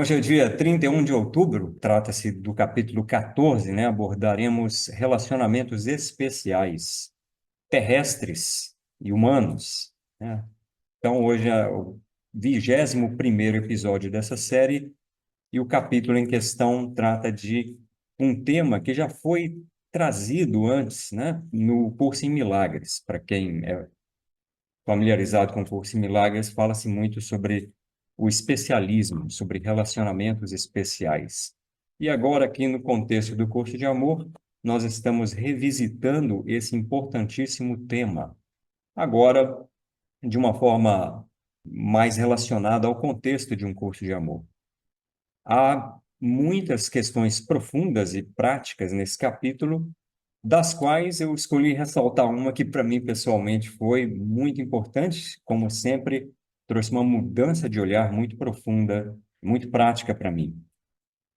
Hoje é dia 31 de outubro, trata-se do capítulo 14, né? Abordaremos relacionamentos especiais, terrestres e humanos, né? Então, hoje é o 21º episódio dessa série e o capítulo em questão trata de um tema que já foi trazido antes, né? No Curso em Milagres. Para quem é familiarizado com o Curso em Milagres, fala-se muito sobre o especialismo, sobre relacionamentos especiais. E agora, aqui no contexto do curso de amor, nós estamos revisitando esse importantíssimo tema. Agora, de uma forma mais relacionada ao contexto de um curso de amor. Há muitas questões profundas e práticas nesse capítulo, das quais eu escolhi ressaltar uma que, para mim, pessoalmente, foi muito importante, como sempre, trouxe uma mudança de olhar muito profunda, muito prática para mim.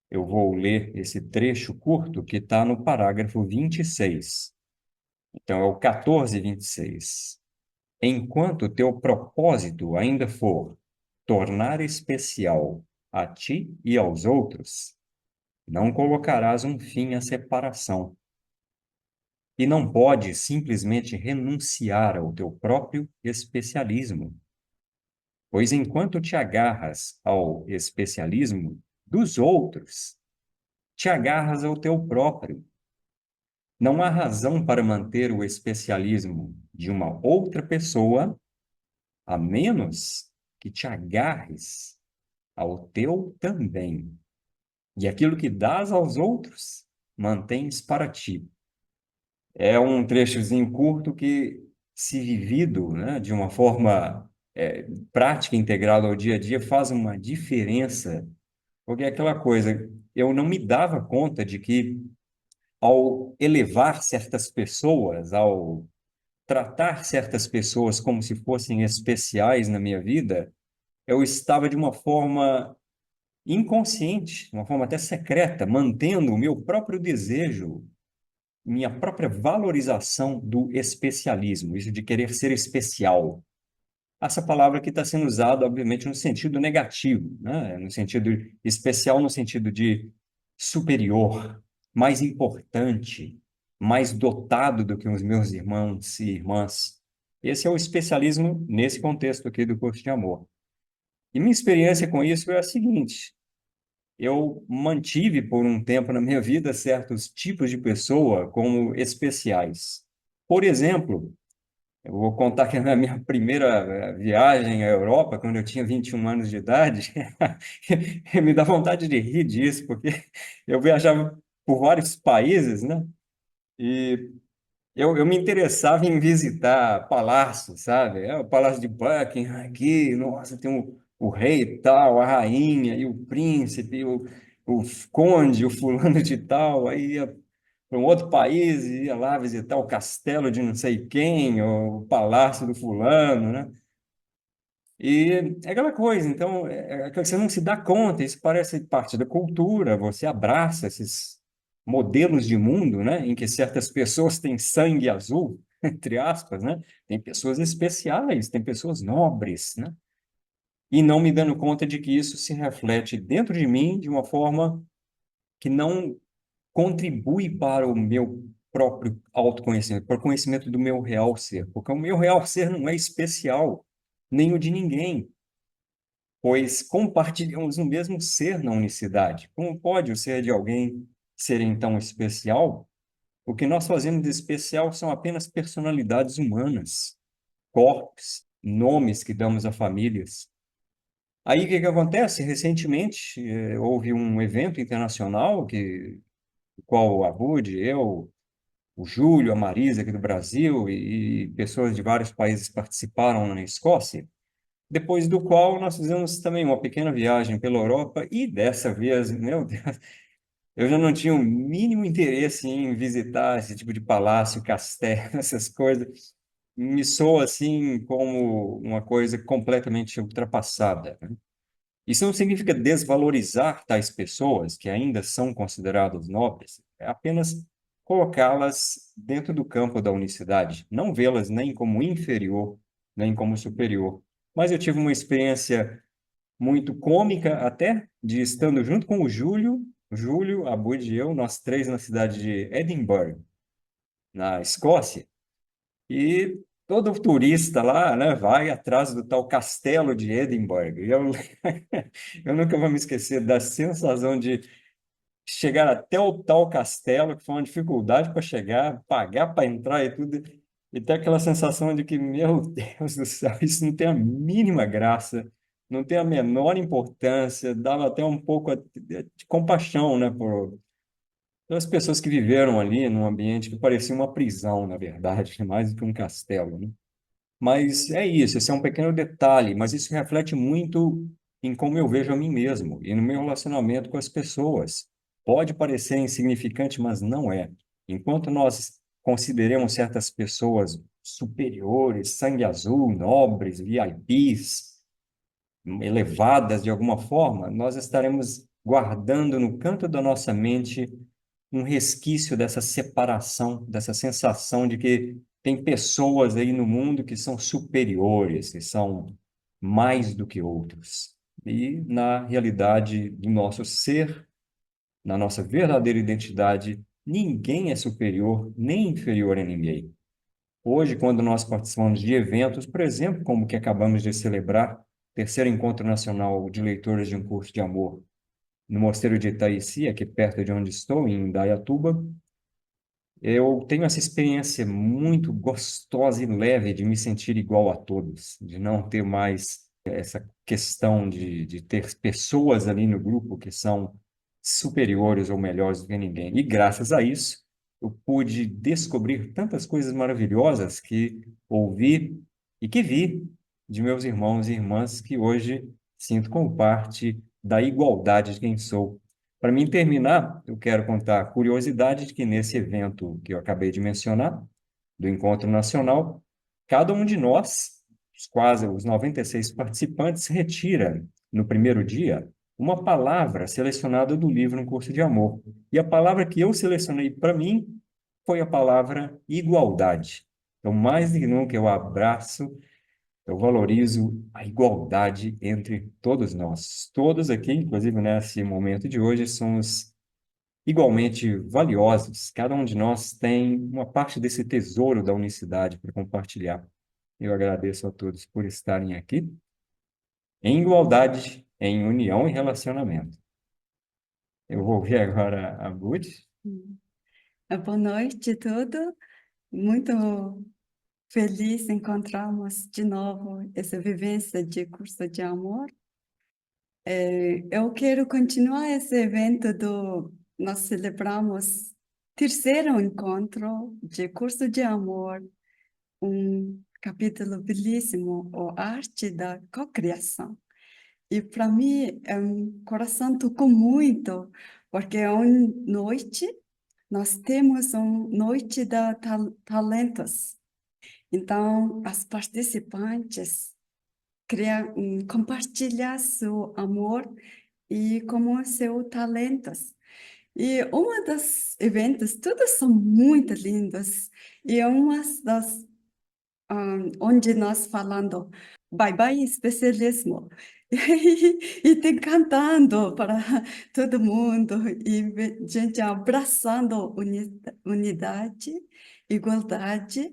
Eu vou ler esse trecho curto que está no parágrafo 26. Então, é o 14:26. Enquanto teu propósito ainda for tornar especial a ti e aos outros, não colocarás um fim à separação. E não pode simplesmente renunciar ao teu próprio especialismo, pois enquanto te agarras ao especialismo dos outros, te agarras ao teu próprio. Não há razão para manter o especialismo de uma outra pessoa, a menos que te agarres ao teu também. E aquilo que dás aos outros, mantens para ti. É um trechozinho curto que, se vivido, né, de uma forma prática, integrada ao dia a dia, faz uma diferença. Porque é aquela coisa, eu não me dava conta de que, ao elevar certas pessoas, ao tratar certas pessoas como se fossem especiais na minha vida, eu estava de uma forma inconsciente, de uma forma até secreta, mantendo o meu próprio desejo, minha própria valorização do especialismo, isso de querer ser especial. Essa palavra que está sendo usada, obviamente, no sentido negativo, né? No sentido especial, no sentido de superior, mais importante, mais dotado do que os meus irmãos e irmãs. Esse é o especialismo nesse contexto aqui do curso de amor. E minha experiência com isso é a seguinte: eu mantive por um tempo na minha vida certos tipos de pessoa como especiais. Por exemplo, eu vou contar que na minha primeira viagem à Europa, quando eu tinha 21 anos de idade, me dá vontade de rir disso, porque eu viajava por vários países, né? E eu me interessava em visitar palácios, sabe? O Palácio de Buckingham aqui, nossa, tem o rei e tal, a rainha, e o príncipe, o conde, o fulano de tal, aí ia para um outro país e ia lá visitar o castelo de não sei quem, ou o palácio do fulano, né? E é aquela coisa, então, aquela que você não se dá conta, isso parece parte da cultura, você abraça esses modelos de mundo, né, em que certas pessoas têm sangue azul, entre aspas, né? Tem pessoas especiais, tem pessoas nobres, né? E não me dando conta de que isso se reflete dentro de mim de uma forma que não contribui para o meu próprio autoconhecimento, para o conhecimento do meu real ser, porque o meu real ser não é especial, nem o de ninguém, pois compartilhamos o mesmo ser na unicidade. Como pode o ser de alguém ser então especial? O que nós fazemos de especial são apenas personalidades humanas, corpos, nomes que damos a famílias. Aí o que que acontece? Recentemente houve um evento internacional o qual a Rude, eu, o Júlio, a Marisa aqui do Brasil e pessoas de vários países participaram na Escócia, depois do qual nós fizemos também uma pequena viagem pela Europa e dessa vez, meu Deus, eu já não tinha o mínimo interesse em visitar esse tipo de palácio, castelo, essas coisas. Me soa assim como uma coisa completamente ultrapassada, né? Isso não significa desvalorizar tais pessoas que ainda são consideradas nobres, é apenas colocá-las dentro do campo da unicidade, não vê-las nem como inferior, nem como superior. Mas eu tive uma experiência muito cômica até, de estando junto com o Júlio, a Bud e eu, nós três na cidade de Edinburgh, na Escócia, e todo turista lá, né, vai atrás do tal castelo de Edinburgh. E eu, eu nunca vou me esquecer da sensação de chegar até o tal castelo, que foi uma dificuldade para chegar, pagar para entrar e tudo, e ter aquela sensação de que, meu Deus do céu, isso não tem a mínima graça, não tem a menor importância, dava até um pouco de compaixão, né, por pelas pessoas que viveram ali num ambiente que parecia uma prisão, na verdade, mais do que um castelo, né? Mas é isso, esse é um pequeno detalhe, mas isso reflete muito em como eu vejo a mim mesmo e no meu relacionamento com as pessoas. Pode parecer insignificante, mas não é. Enquanto nós consideramos certas pessoas superiores, sangue azul, nobres, VIPs, elevadas de alguma forma, nós estaremos guardando no canto da nossa mente um resquício dessa separação, dessa sensação de que tem pessoas aí no mundo que são superiores, que são mais do que outros. E na realidade do nosso ser, na nossa verdadeira identidade, ninguém é superior nem inferior a ninguém. Hoje, quando nós participamos de eventos, por exemplo, como o que acabamos de celebrar, terceiro encontro nacional de leitores de um curso de amor no Mosteiro de Itaici, aqui perto de onde estou, em Indaiatuba, eu tenho essa experiência muito gostosa e leve de me sentir igual a todos, de não ter mais essa questão de ter pessoas ali no grupo que são superiores ou melhores do que ninguém. E graças a isso, eu pude descobrir tantas coisas maravilhosas que ouvi e que vi de meus irmãos e irmãs que hoje sinto como parte da igualdade de quem sou. Para mim terminar, eu quero contar a curiosidade de que nesse evento que eu acabei de mencionar, do Encontro Nacional, cada um de nós, os 96 participantes, retira, no primeiro dia, uma palavra selecionada do livro Um Curso de Amor. E a palavra que eu selecionei para mim foi a palavra igualdade. Então, mais do que nunca, eu abraço, eu valorizo a igualdade entre todos nós. Todos aqui, inclusive nesse momento de hoje, somos igualmente valiosos. Cada um de nós tem uma parte desse tesouro da unicidade para compartilhar. Eu agradeço a todos por estarem aqui, em igualdade, em união e relacionamento. Eu vou ouvir agora a Bud. Boa noite, tudo. Muito feliz em encontrarmos de novo essa vivência de curso de amor. Eu quero continuar esse evento nós celebramos terceiro encontro de curso de amor, um capítulo belíssimo, a arte da cocriação. E para mim, coração tocou muito, porque é uma noite nós temos uma noite da talentos. Então, as participantes compartilhar seu amor e como seus talentos. E uma dos eventos, todos são muito lindos. E é uma das onde nós falando bye bye especialismo e tem cantando para todo mundo e gente abraçando unidade, igualdade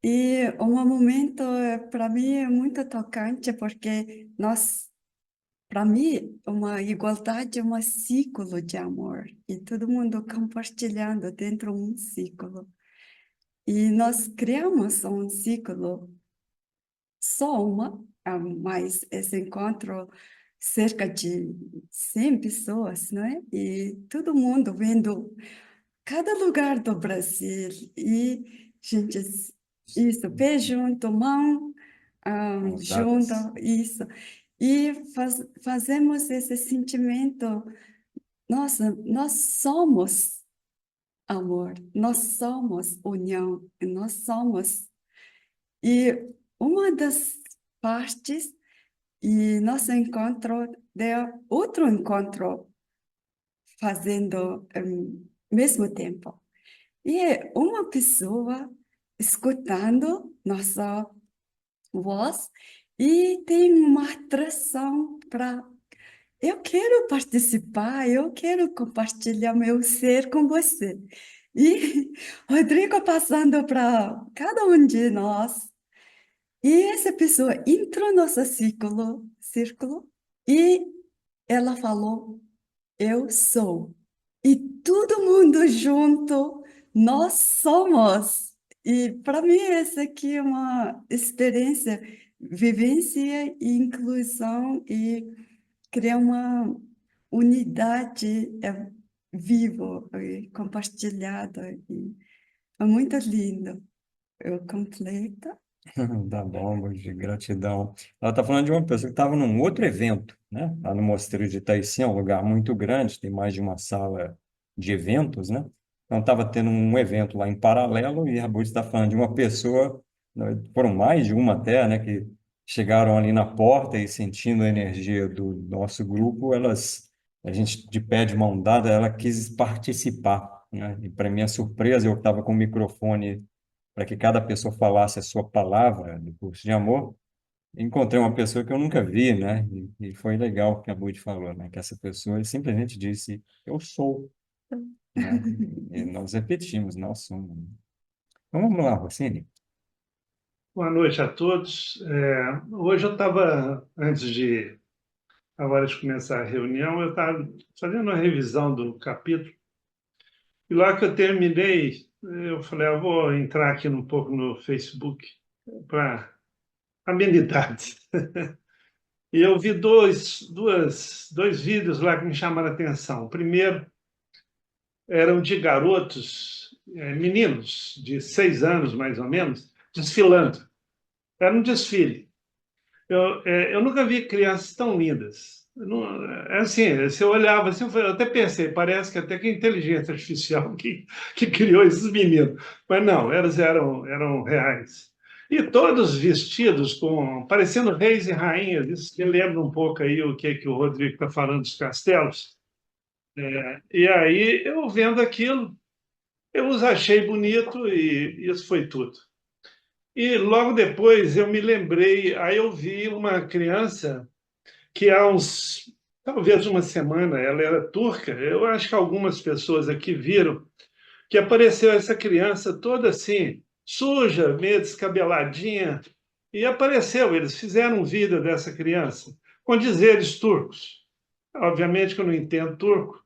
e um momento para mim é muito tocante porque nós para mim uma igualdade é um ciclo de amor e todo mundo compartilhando dentro de um ciclo. E nós criamos um ciclo, só uma, mas esse encontro, cerca de 100 pessoas, não é? E todo mundo vendo cada lugar do Brasil. E, gente, isso, pé junto, mão Mãos junto, dadas. isso. E fazemos esse sentimento, nossa, nós somos amor, nós somos união, nós somos. E uma das partes, e nosso encontro deu outro encontro fazendo mesmo tempo. E é uma pessoa escutando nossa voz e tem uma atração para eu quero participar, eu quero compartilhar meu ser com você. E Rodrigo passando para cada um de nós, e essa pessoa entrou no nosso círculo, e ela falou, eu sou. E todo mundo junto, nós somos. E para mim, essa aqui é uma experiência, vivência e inclusão e criar uma unidade viva e compartilhada. E é muito lindo. Eu completo. Tá bom, Mogi, gratidão. Ela está falando de uma pessoa que estava num outro evento, né? Lá no Mosteiro de Itaici, é um lugar muito grande, tem mais de uma sala de eventos, né? Então estava tendo um evento lá em paralelo e a Budi está falando de uma pessoa, né, foram mais de uma até, né? Que chegaram ali na porta e sentindo a energia do nosso grupo, a gente de pé de mão dada, ela quis participar, né? E para minha surpresa, eu estava com o microfone para que cada pessoa falasse a sua palavra do curso de amor, encontrei uma pessoa que eu nunca vi, né? E foi legal o que a Budi falou, né? Que essa pessoa simplesmente disse, eu sou, né? E nós repetimos, nós somos. Então, vamos lá, Rossini. Boa noite a todos. Hoje eu estava, antes de a hora de começar a reunião, eu estava fazendo uma revisão do capítulo. E lá que eu terminei, eu falei, eu vou entrar aqui um pouco no Facebook para amenidades. E eu vi dois vídeos lá que me chamaram a atenção. O primeiro eram de garotos, meninos de 6 anos, mais ou menos, desfilando. Era um desfile. Eu nunca vi crianças tão lindas. É assim, se eu olhava assim, eu até pensei, parece que até que a inteligência artificial que criou esses meninos. Mas não, elas eram reais. E todos vestidos parecendo reis e rainhas. Isso que lembra um pouco aí o que o Rodrigo está falando dos castelos. E aí, eu vendo aquilo, eu os achei bonito e isso foi tudo. E logo depois eu me lembrei, aí eu vi uma criança que há talvez uma semana, ela era turca, eu acho que algumas pessoas aqui viram, que apareceu essa criança toda assim, suja, meio descabeladinha, e apareceu, eles fizeram um vídeo dessa criança, com dizeres turcos. Obviamente que eu não entendo turco,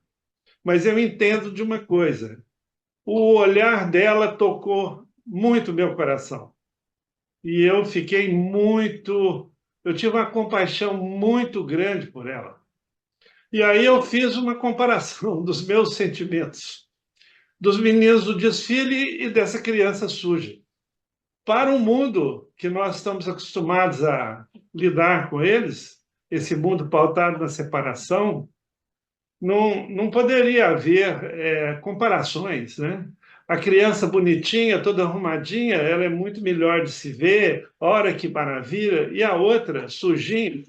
mas eu entendo de uma coisa, o olhar dela tocou muito meu coração. E eu fiquei muito. Eu tive uma compaixão muito grande por ela. E aí eu fiz uma comparação dos meus sentimentos, dos meninos do desfile e dessa criança suja. Para um mundo que nós estamos acostumados a lidar com eles, esse mundo pautado na separação, não poderia haver comparações, né? A criança bonitinha, toda arrumadinha, ela é muito melhor de se ver, ora que maravilha, e a outra, sujinha,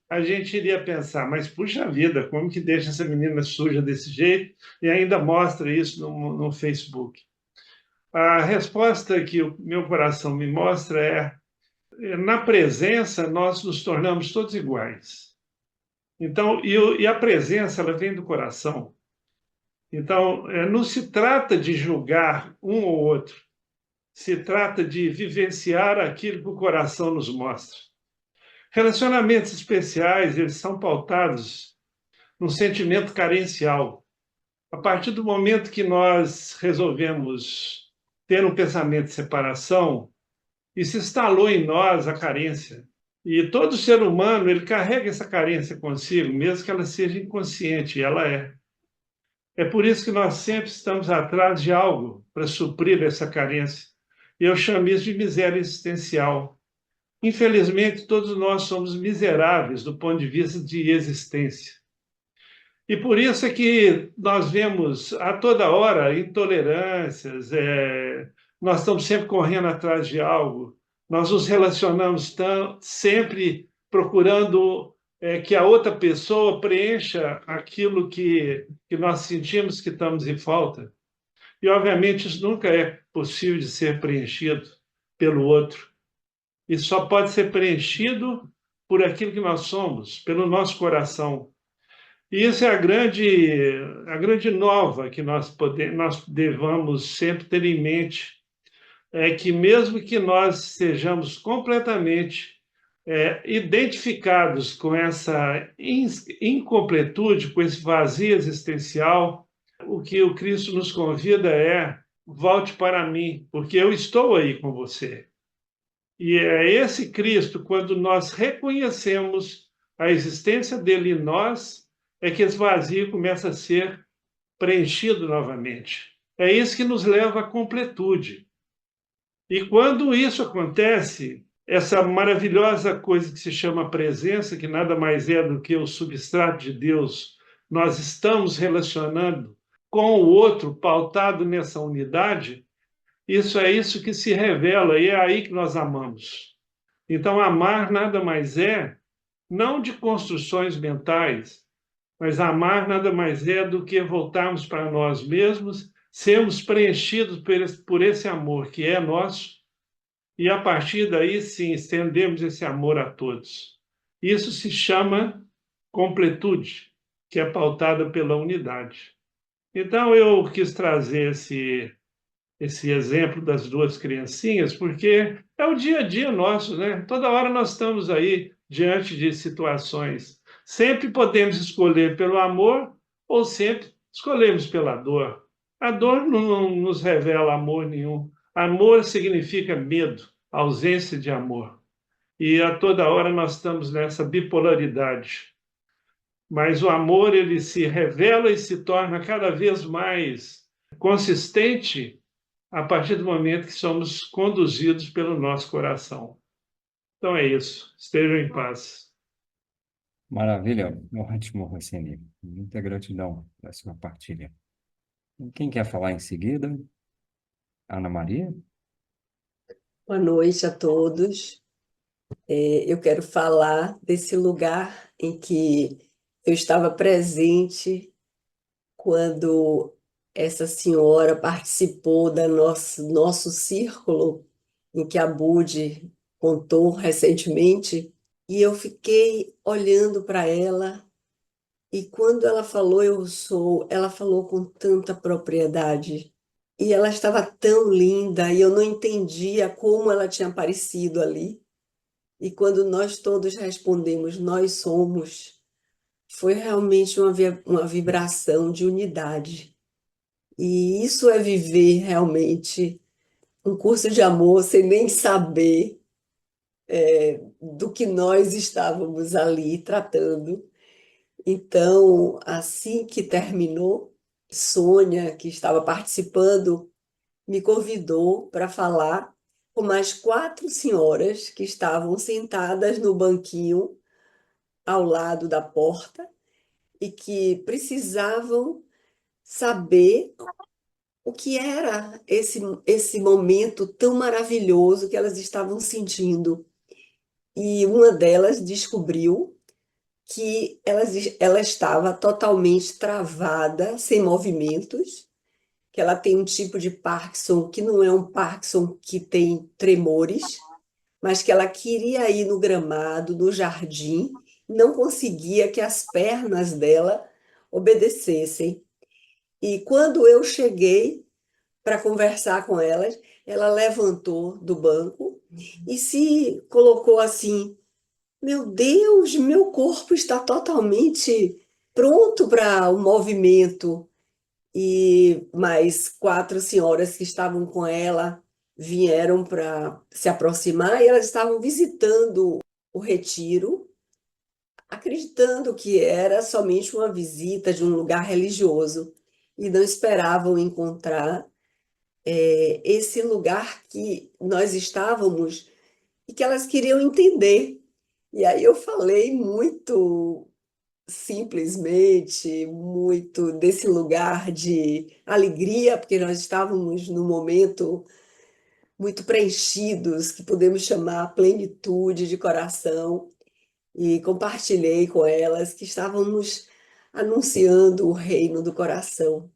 a gente iria pensar, mas puxa vida, como que deixa essa menina suja desse jeito e ainda mostra isso no Facebook? A resposta que o meu coração me mostra na presença nós nos tornamos todos iguais. Então, e a presença, ela vem do coração. Então, não se trata de julgar um ou outro, se trata de vivenciar aquilo que o coração nos mostra. Relacionamentos especiais, eles são pautados num sentimento carencial. A partir do momento que nós resolvemos ter um pensamento de separação, isso instalou em nós a carência. E todo ser humano, ele carrega essa carência consigo, mesmo que ela seja inconsciente, e ela é. É por isso que nós sempre estamos atrás de algo para suprir essa carência. E eu chamo isso de miséria existencial. Infelizmente, todos nós somos miseráveis do ponto de vista de existência. E por isso é que nós vemos a toda hora intolerâncias, nós estamos sempre correndo atrás de algo, nós nos relacionamos sempre procurando que a outra pessoa preencha aquilo que nós sentimos que estamos em falta. E, obviamente, isso nunca é possível de ser preenchido pelo outro. Isso só pode ser preenchido por aquilo que nós somos, pelo nosso coração. E isso é a grande nova que nós devamos sempre ter em mente, é que mesmo que nós sejamos completamente identificados com essa incompletude, com esse vazio existencial, o que o Cristo nos convida é: volte para mim, porque eu estou aí com você. E é esse Cristo, quando nós reconhecemos a existência dele em nós, é que esse vazio começa a ser preenchido novamente. É isso que nos leva à completude. E quando isso acontece, essa maravilhosa coisa que se chama presença, que nada mais é do que o substrato de Deus, nós estamos relacionando com o outro, pautado nessa unidade, isso é isso que se revela e é aí que nós amamos. Então, amar nada mais é, não de construções mentais, mas amar nada mais é do que voltarmos para nós mesmos, sermos preenchidos por esse amor que é nosso, e a partir daí, sim, estendemos esse amor a todos. Isso se chama completude, que é pautada pela unidade. Então, eu quis trazer esse exemplo das duas criancinhas, porque é o dia a dia nosso, né? Toda hora nós estamos aí diante de situações. Sempre podemos escolher pelo amor ou sempre escolhemos pela dor. A dor não nos revela amor nenhum. Amor significa medo, ausência de amor. E a toda hora nós estamos nessa bipolaridade. Mas o amor, ele se revela e se torna cada vez mais consistente a partir do momento que somos conduzidos pelo nosso coração. Então é isso. Estejam em paz. Maravilha, ótimo, Rossini. Muita gratidão pela sua partilha. Quem quer falar em seguida? Ana Maria? Boa noite a todos. Eu quero falar desse lugar em que eu estava presente quando essa senhora participou da nosso círculo, em que a Budi contou recentemente, e eu fiquei olhando para ela, e quando ela falou ela falou com tanta propriedade. E ela estava tão linda, e eu não entendia como ela tinha aparecido ali. E quando nós todos respondemos, nós somos, foi realmente uma vibração de unidade. E isso é viver realmente um curso de amor sem nem saber do que nós estávamos ali tratando. Então, assim que terminou, Sônia, que estava participando, me convidou para falar com mais 4 senhoras que estavam sentadas no banquinho ao lado da porta e que precisavam saber o que era esse momento tão maravilhoso que elas estavam sentindo. E uma delas descobriu que ela estava totalmente travada, sem movimentos, que ela tem um tipo de Parkinson que não é um Parkinson que tem tremores, mas que ela queria ir no gramado, no jardim, não conseguia que as pernas dela obedecessem. E quando eu cheguei para conversar com elas, ela levantou do banco e se colocou assim: meu Deus, meu corpo está totalmente pronto para o movimento. E mais 4 senhoras que estavam com ela vieram para se aproximar e elas estavam visitando o retiro, acreditando que era somente uma visita de um lugar religioso e não esperavam encontrar esse lugar que nós estávamos e que elas queriam entender. E aí eu falei muito simplesmente, muito desse lugar de alegria, porque nós estávamos num momento muito preenchidos, que podemos chamar plenitude de coração, e compartilhei com elas que estávamos anunciando o reino do coração,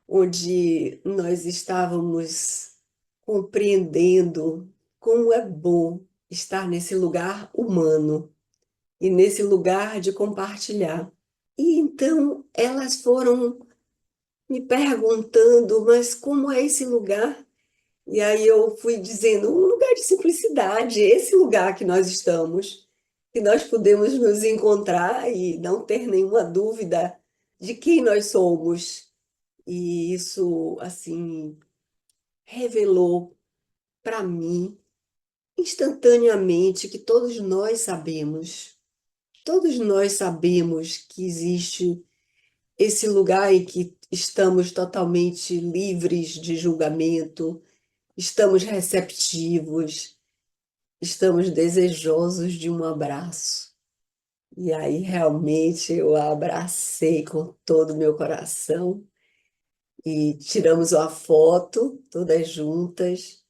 onde nós estávamos compreendendo como é bom estar nesse lugar humano, e nesse lugar de compartilhar. E então elas foram me perguntando, mas como é esse lugar? E aí eu fui dizendo, um lugar de simplicidade, esse lugar que nós estamos, que nós podemos nos encontrar e não ter nenhuma dúvida de quem nós somos. E isso, assim, revelou para mim instantaneamente que todos nós sabemos que existe esse lugar em que estamos totalmente livres de julgamento, estamos receptivos, estamos desejosos de um abraço. E aí realmente eu a abracei com todo o meu coração e tiramos uma foto todas juntas.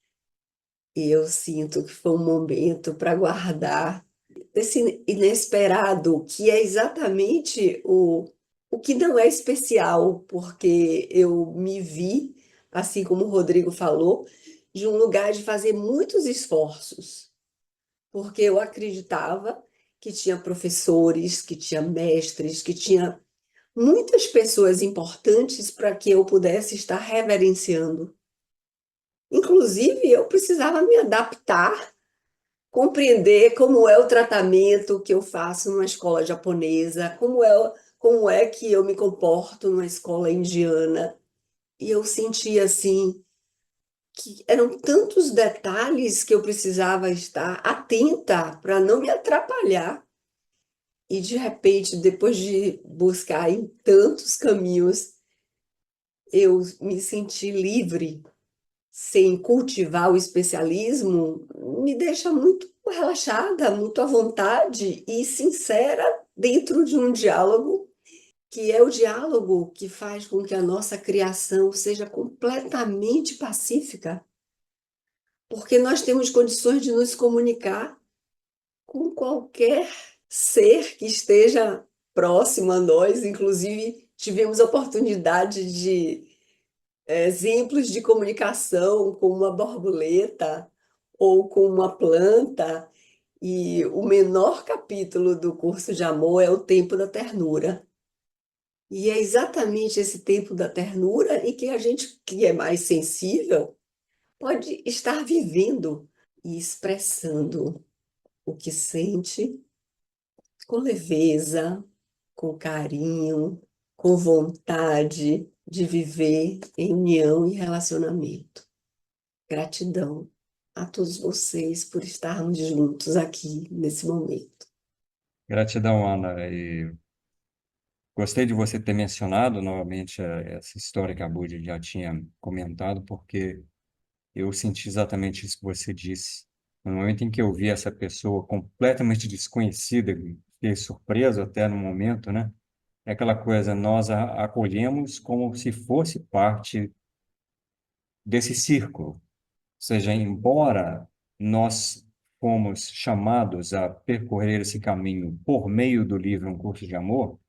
E eu sinto que foi um momento para guardar esse inesperado, que é exatamente o que não é especial, porque eu me vi, assim como o Rodrigo falou, de um lugar de fazer muitos esforços, porque eu acreditava que tinha professores, que tinha mestres, que tinha muitas pessoas importantes para que eu pudesse estar reverenciando. Inclusive, eu precisava me adaptar, compreender como é o tratamento que eu faço numa escola japonesa, como é que eu me comporto numa escola indiana. E eu sentia assim que eram tantos detalhes que eu precisava estar atenta para não me atrapalhar. E de repente, depois de buscar em tantos caminhos, eu me senti livre, sem cultivar o especialismo, me deixa muito relaxada, muito à vontade e sincera dentro de um diálogo, que é o diálogo que faz com que a nossa criação seja completamente pacífica, porque nós temos condições de nos comunicar com qualquer ser que esteja próximo a nós, inclusive tivemos a oportunidade de exemplos de comunicação com uma borboleta ou com uma planta, e o menor capítulo do curso de amor é o tempo da ternura. E é exatamente esse tempo da ternura em que a gente que é mais sensível pode estar vivendo e expressando o que sente com leveza, com carinho, com vontade de viver em união e relacionamento. Gratidão a todos vocês por estarmos juntos aqui nesse momento. Gratidão, Ana. E gostei de você ter mencionado novamente essa história que a Budi já tinha comentado, porque eu senti exatamente isso que você disse. No momento em que eu vi essa pessoa completamente desconhecida, fiquei surpreso até no momento, né? É aquela coisa, nós a acolhemos como se fosse parte desse círculo. Ou seja, embora nós fomos chamados a percorrer esse caminho por meio do livro Um Curso de Amor,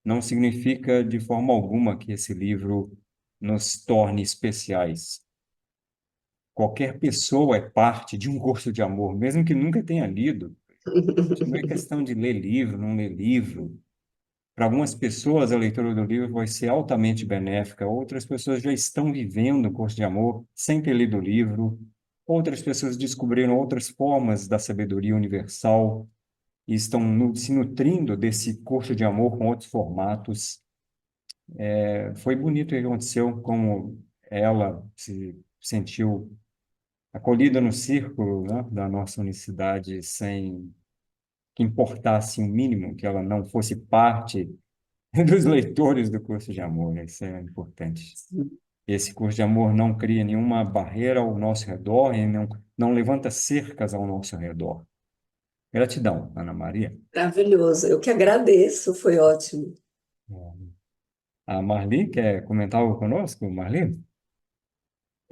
não significa de forma alguma que esse livro nos torne especiais. Qualquer pessoa é parte de um curso de amor, mesmo que nunca tenha lido. Não é questão de ler livro, não ler livro. Para algumas pessoas, a leitura do livro vai ser altamente benéfica. Outras pessoas já estão vivendo o curso de amor sem ter lido o livro. Outras pessoas descobriram outras formas da sabedoria universal e estão se nutrindo desse curso de amor com outros formatos. Foi bonito o que aconteceu, como ela se sentiu acolhida no círculo, né, da nossa unicidade, sem que importasse o mínimo que ela não fosse parte dos leitores do curso de amor, né? Isso é importante. Esse curso de amor não cria nenhuma barreira ao nosso redor e não levanta cercas ao nosso redor. Gratidão, Ana Maria. Maravilhoso. Eu que agradeço, foi ótimo. A Marli quer comentar algo conosco, Marli?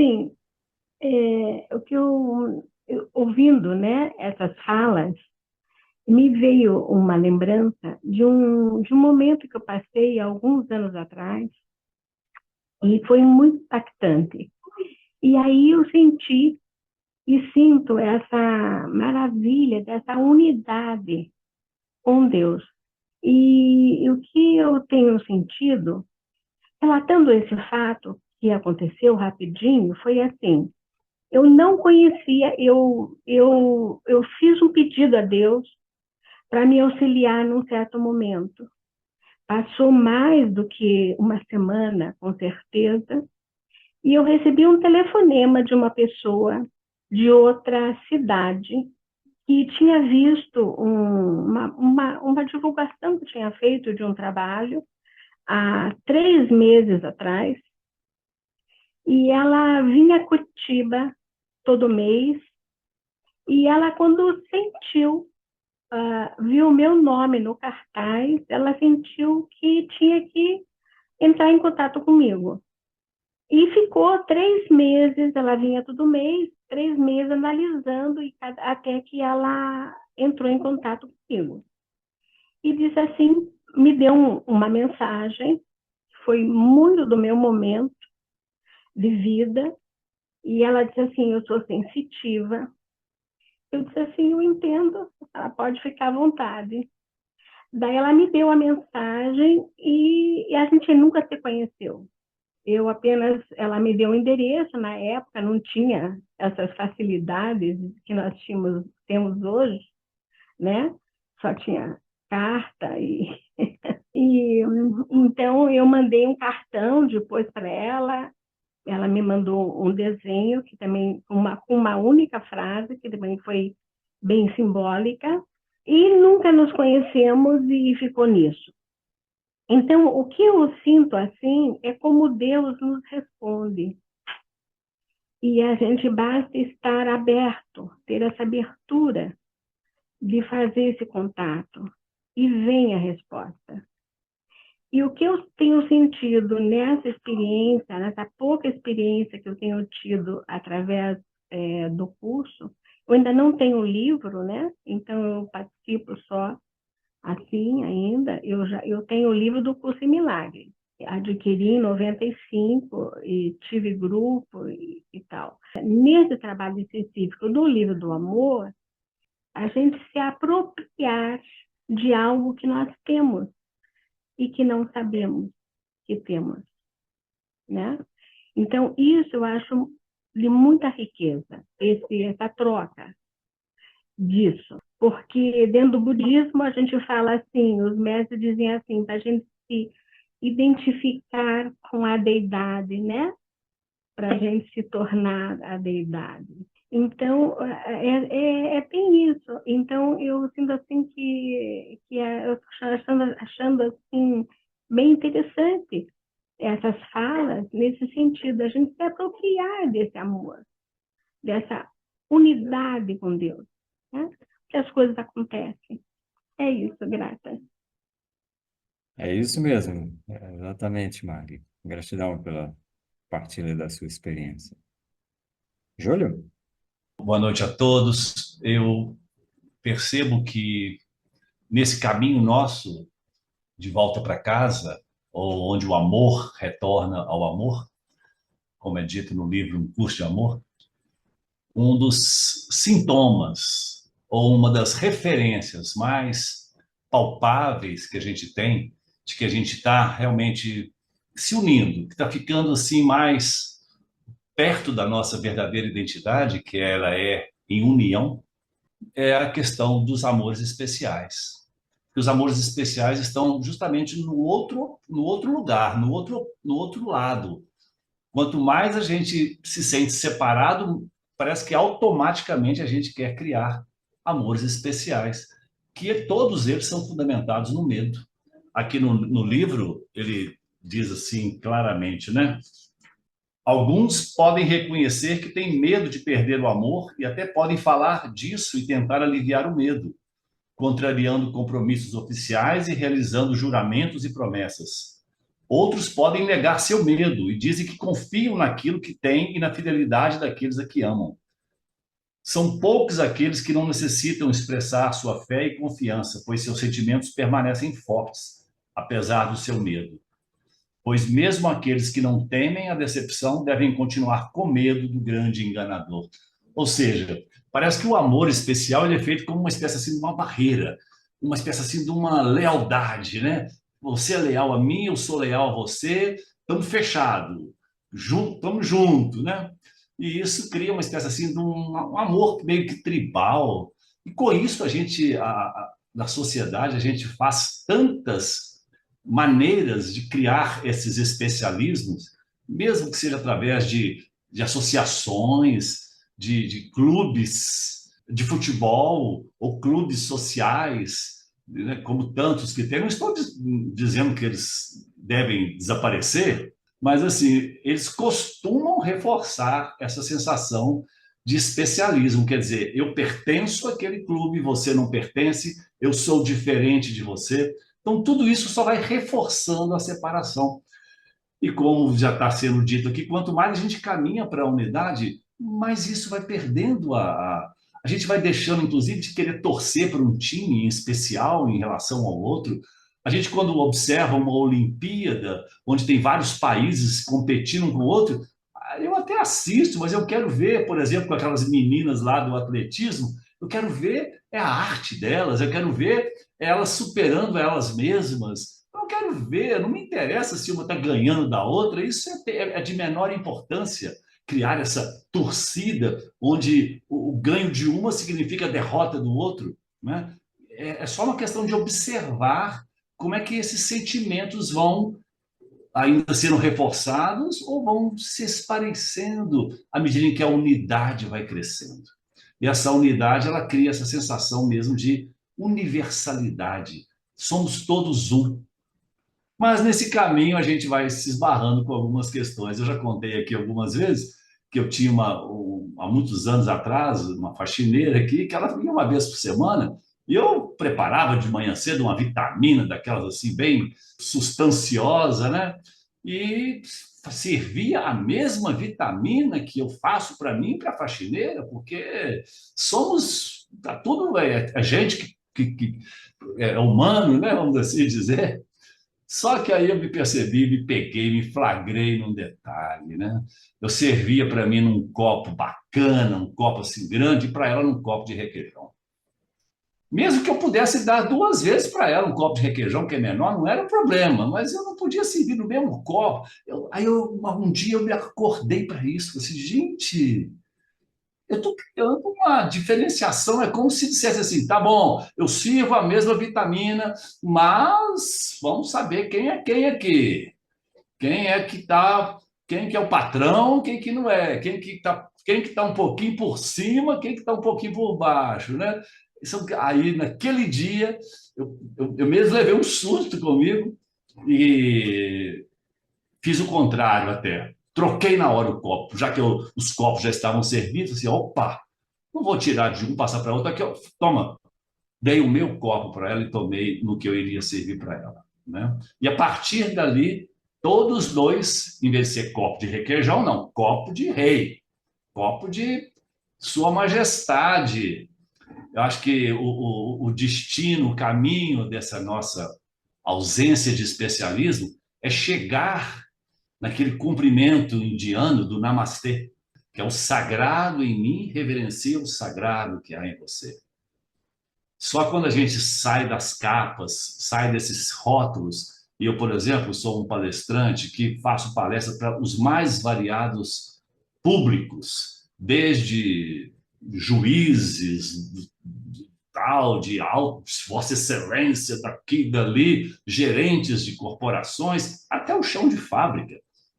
Sim, o que ouvindo, né, essas falas, me veio uma lembrança de um momento que eu passei há alguns anos atrás e foi muito impactante. E aí eu senti e sinto essa maravilha dessa unidade com Deus. E o que eu tenho sentido, relatando esse fato que aconteceu rapidinho, foi assim: eu não conhecia, eu fiz um pedido a Deus para me auxiliar num certo momento. Passou mais do que uma semana, com certeza, e eu recebi um telefonema de uma pessoa de outra cidade que tinha visto uma divulgação que eu tinha feito de um trabalho há 3 meses atrás, e ela vinha a Curitiba todo mês, e ela, quando sentiu, viu o meu nome no cartaz, ela sentiu que tinha que entrar em contato comigo. E ficou 3 meses, ela vinha todo mês, 3 meses analisando, até que ela entrou em contato comigo. E disse assim, me deu uma mensagem, foi muito do meu momento de vida, e ela disse assim: eu sou sensitiva. Eu disse assim: eu entendo, ela pode ficar à vontade. Daí ela me deu a mensagem e a gente nunca se conheceu. Ela me deu o endereço, na época não tinha essas facilidades que nós temos hoje, né? Só tinha carta e então eu mandei um cartão depois para ela me mandou um desenho que também com uma única frase que também foi bem simbólica, e nunca nos conhecemos e ficou nisso. Então, o que eu sinto assim é como Deus nos responde. E a gente basta estar aberto, ter essa abertura de fazer esse contato. E vem a resposta. E o que eu tenho sentido nessa experiência, nessa pouca experiência que eu tenho tido através do curso, eu ainda não tenho o livro, né? Então eu participo só assim ainda. Eu tenho o livro do Curso em Milagre, adquiri em 95 e tive grupo e tal. Nesse trabalho específico do livro do amor, a gente se apropriar de algo que nós temos e que não sabemos que temos, né? Então, isso eu acho de muita riqueza, essa troca disso. Porque dentro do budismo a gente fala assim, os mestres dizem assim, para a gente se identificar com a deidade, né? Para a gente se tornar a deidade. Então, é bem isso. Então, eu sinto assim eu estou achando assim, bem interessante essas falas, nesse sentido, a gente se apropriar desse amor, dessa unidade com Deus, né? Que as coisas acontecem. É isso, grata. É isso mesmo, exatamente, Mari. Gratidão pela partilha da sua experiência. Júlio? Boa noite a todos. Eu percebo que nesse caminho nosso de volta para casa, ou onde o amor retorna ao amor, como é dito no livro Um Curso de Amor, um dos sintomas ou uma das referências mais palpáveis que a gente tem de que a gente está realmente se unindo, que está ficando assim mais perto da nossa verdadeira identidade, que ela é em união, é a questão dos amores especiais. Os amores especiais estão justamente no outro lugar, no outro lado. Quanto mais a gente se sente separado, parece que automaticamente a gente quer criar amores especiais, que todos eles são fundamentados no medo. Aqui no livro, ele diz assim claramente, né? Alguns podem reconhecer que têm medo de perder o amor e até podem falar disso e tentar aliviar o medo, contrariando compromissos oficiais e realizando juramentos e promessas. Outros podem negar seu medo e dizem que confiam naquilo que têm e na fidelidade daqueles a que amam. São poucos aqueles que não necessitam expressar sua fé e confiança, pois seus sentimentos permanecem fortes, apesar do seu medo. Pois mesmo aqueles que não temem a decepção devem continuar com medo do grande enganador. Ou seja, parece que o amor especial ele é feito como uma espécie assim, de uma barreira. uma espécie assim de uma lealdade, né? Você é leal a mim, eu sou leal a você, estamos fechados, estamos juntos, né? E isso cria uma espécie assim de um amor meio que tribal. E com isso na sociedade, a gente faz tantas maneiras de criar esses especialismos, mesmo que seja através de associações, de clubes de futebol ou clubes sociais, né, como tantos que tem. Não estou dizendo que eles devem desaparecer, mas assim, eles costumam reforçar essa sensação de especialismo, quer dizer, eu pertenço àquele clube, você não pertence, eu sou diferente de você. Então, tudo isso só vai reforçando a separação. E como já está sendo dito aqui, quanto mais a gente caminha para a unidade, mais isso vai perdendo a gente vai deixando, inclusive, de querer torcer para um time em especial em relação ao outro. A gente, quando observa uma Olimpíada, onde tem vários países competindo um com o outro, eu até assisto, mas eu quero ver, por exemplo, com aquelas meninas lá do atletismo, eu quero ver a arte delas, eu quero ver elas superando elas mesmas. Eu quero ver, não me interessa se uma está ganhando da outra, isso é de menor importância. Criar essa torcida onde o ganho de uma significa a derrota do outro, né? É só uma questão de observar como é que esses sentimentos vão ainda sendo reforçados ou vão se esparecendo à medida em que a unidade vai crescendo. E essa unidade, ela cria essa sensação mesmo de universalidade. Somos todos um. Mas nesse caminho a gente vai se esbarrando com algumas questões. Eu já contei aqui algumas vezes que eu tinha há muitos anos atrás uma faxineira aqui que ela vinha uma vez por semana e eu preparava de manhã cedo uma vitamina daquelas assim bem sustanciosa, né? E servia a mesma vitamina que eu faço para mim, para a faxineira, porque tá tudo é gente que é humano, né? Vamos assim dizer. Só que aí eu me percebi, me peguei, me flagrei num detalhe, né? Eu servia para mim num copo bacana, um copo assim grande, e para ela num copo de requeijão. Mesmo que eu pudesse dar 2 vezes para ela um copo de requeijão, que é menor, não era problema, mas eu não podia servir no mesmo copo. Um dia eu me acordei para isso, falei assim, gente, eu estou criando uma diferenciação, é como se dissesse assim, tá bom, eu sirvo a mesma vitamina, mas vamos saber quem é quem aqui. Quem é que tá, quem que é o patrão, quem que não é, quem que tá um pouquinho por cima, quem que tá um pouquinho por baixo, né? Aí, naquele dia, eu mesmo levei um susto comigo e fiz o contrário até. Troquei na hora o copo, já que os copos já estavam servidos, assim, opa, não vou tirar de um, passar para outro, aqui, ó, toma. Dei o meu copo para ela e tomei no que eu iria servir para ela, né? E a partir dali, todos dois, em vez de ser copo de requeijão, não, copo de rei, copo de Sua Majestade. Eu acho que o destino, o caminho dessa nossa ausência de especialismo é chegar naquele cumprimento indiano do Namastê, que é o sagrado em mim reverencia o sagrado que há em você. Só quando a gente sai das capas, sai desses rótulos, e eu, por exemplo, sou um palestrante que faço palestra para os mais variados públicos, desde juízes, tal, de altos, Vossa Excelência, daqui e dali, gerentes de corporações, até o chão de fábrica.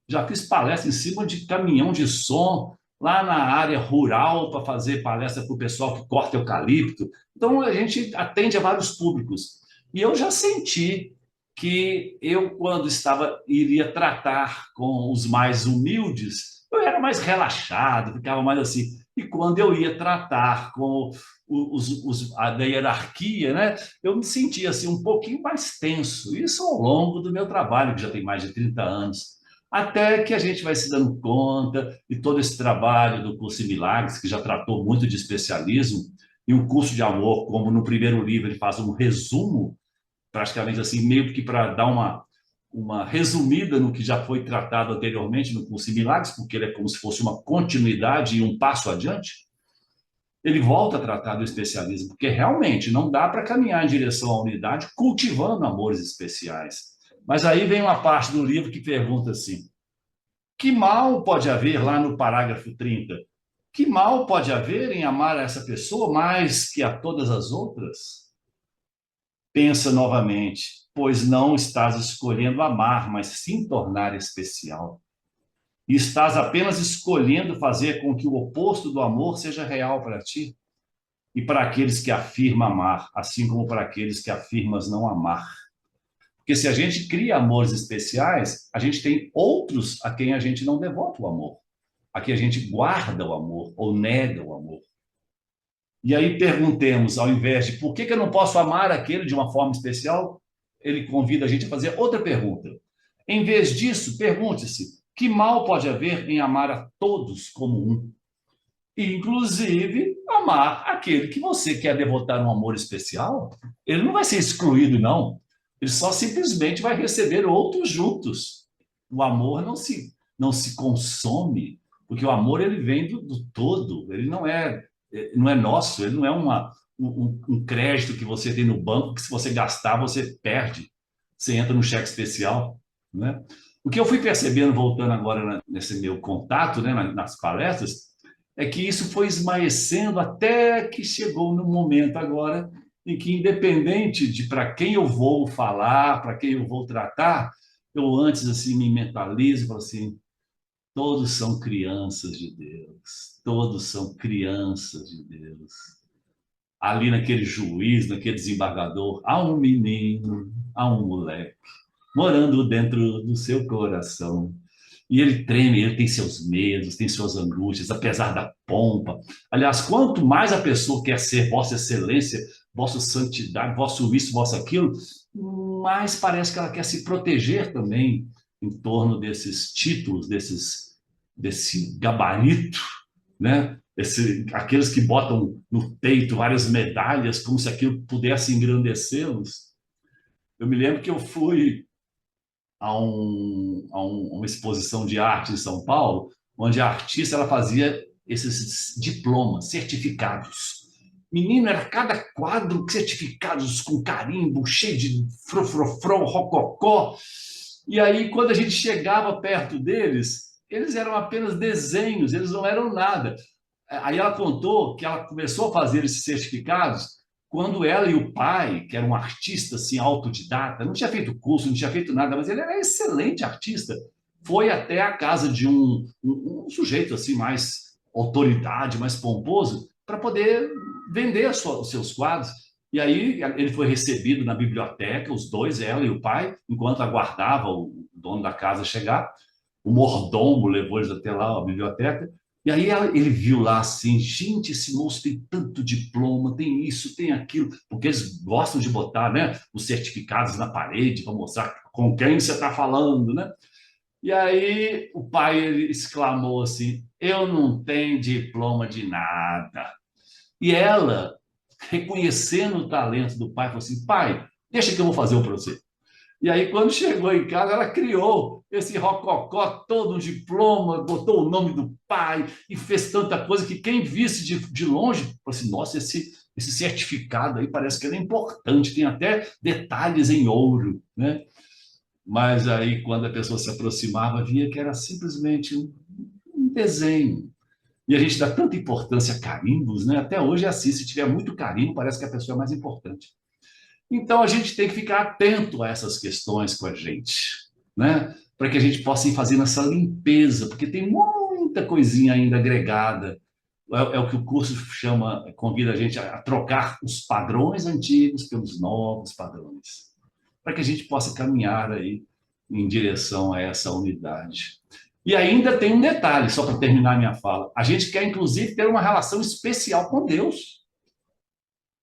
Já fiz palestra em cima de caminhão de som, lá na área rural, para fazer palestra para o pessoal que corta eucalipto. Então, a gente atende a vários públicos. E eu já senti que eu, quando iria tratar com os mais humildes, eu era mais relaxado, ficava mais assim. E quando eu ia tratar com da hierarquia, né, eu me sentia assim, um pouquinho mais tenso. Isso ao longo do meu trabalho, que já tem mais de 30 anos. Até que a gente vai se dando conta, e todo esse trabalho do curso em Milagres, que já tratou muito de especialismo, e o curso de amor, como no primeiro livro ele faz um resumo, praticamente assim, meio que para dar uma resumida no que já foi tratado anteriormente no curso em Milagres, porque ele é como se fosse uma continuidade e um passo adiante. ele volta a tratar do especialismo, porque realmente não dá para caminhar em direção à unidade cultivando amores especiais. Mas aí vem uma parte do livro que pergunta assim: que mal pode haver lá no parágrafo 30? Que mal pode haver em amar essa pessoa mais que a todas as outras? Pensa novamente, pois não estás escolhendo amar, mas sim tornar especial. E estás apenas escolhendo fazer com que o oposto do amor seja real para ti e para aqueles que afirmam amar, assim como para aqueles que afirmas não amar. Porque se a gente cria amores especiais, a gente tem outros a quem a gente não devota o amor, a quem a gente guarda o amor ou nega o amor. E aí perguntemos, ao invés de por que eu não posso amar aquele de uma forma especial, ele convida a gente a fazer outra pergunta. Em vez disso, pergunte-se: que mal pode haver em amar a todos como um? Inclusive, amar aquele que você quer devotar um amor especial, ele não vai ser excluído, não. Ele só simplesmente vai receber outros juntos. O amor não se consome, porque o amor ele vem do todo, ele não é nosso, ele não é um crédito que você tem no banco que se você gastar você perde, você entra no cheque especial, né? O que eu fui percebendo, voltando agora nesse meu contato, né, nas palestras, é que isso foi esmaecendo até que chegou no momento agora em que, independente de para quem eu vou falar, para quem eu vou tratar, eu antes assim me mentalizo e falo assim: todos são crianças de Deus, todos são crianças de Deus. Ali naquele juiz, naquele desembargador, há um menino, há um moleque, morando dentro do seu coração. E ele treme, ele tem seus medos, tem suas angústias, apesar da pompa. Aliás, quanto mais a pessoa quer ser Vossa Excelência, Vossa Santidade, Vosso isso, Vosso aquilo, mais parece que ela quer se proteger também em torno desses títulos, desse gabarito, né? Aqueles que botam no peito várias medalhas, como se aquilo pudesse engrandecê-los. Eu me lembro que eu fui a uma exposição de arte em São Paulo, onde a artista ela fazia esses diplomas, certificados. Menino, era cada quadro certificados com carimbo, cheio de frofrofró, rococó. E aí, quando a gente chegava perto deles, eles eram apenas desenhos, eles não eram nada. Aí ela contou que ela começou a fazer esses certificados quando ela e o pai, que era um artista assim, autodidata, não tinha feito curso, não tinha feito nada, mas ele era excelente artista, foi até a casa de um sujeito assim mais autoridade, mais pomposo, para poder vender os seus quadros. E aí ele foi recebido na biblioteca, os dois, ela e o pai, enquanto aguardava o dono da casa chegar. O mordomo levou eles até lá a biblioteca. E aí ele viu lá assim: gente, esse moço tem tanto diploma, tem isso, tem aquilo, porque eles gostam de botar, né, os certificados na parede para mostrar com quem você está falando, né? E aí o pai ele exclamou assim: eu não tenho diploma de nada. E ela, reconhecendo o talento do pai, falou assim: pai, deixa que eu vou fazer um para você. E aí, quando chegou em casa, ela criou esse rococó todo, um diploma, botou o nome do pai e fez tanta coisa que quem visse de longe, falou assim: nossa, esse certificado aí parece que ele é importante, tem até detalhes em ouro, né? Mas aí, quando a pessoa se aproximava, via que era simplesmente um desenho. E a gente dá tanta importância a carimbos, né? Até hoje é assim: se tiver muito carimbo, parece que a pessoa é mais importante. Então, a gente tem que ficar atento a essas questões com a gente, né? Para que a gente possa ir fazendo essa limpeza, porque tem muita coisinha ainda agregada. É o que o curso chama, convida a gente a trocar os padrões antigos pelos novos padrões, para que a gente possa caminhar aí em direção a essa unidade. E ainda tem um detalhe, só para terminar minha fala: a gente quer, inclusive, ter uma relação especial com Deus.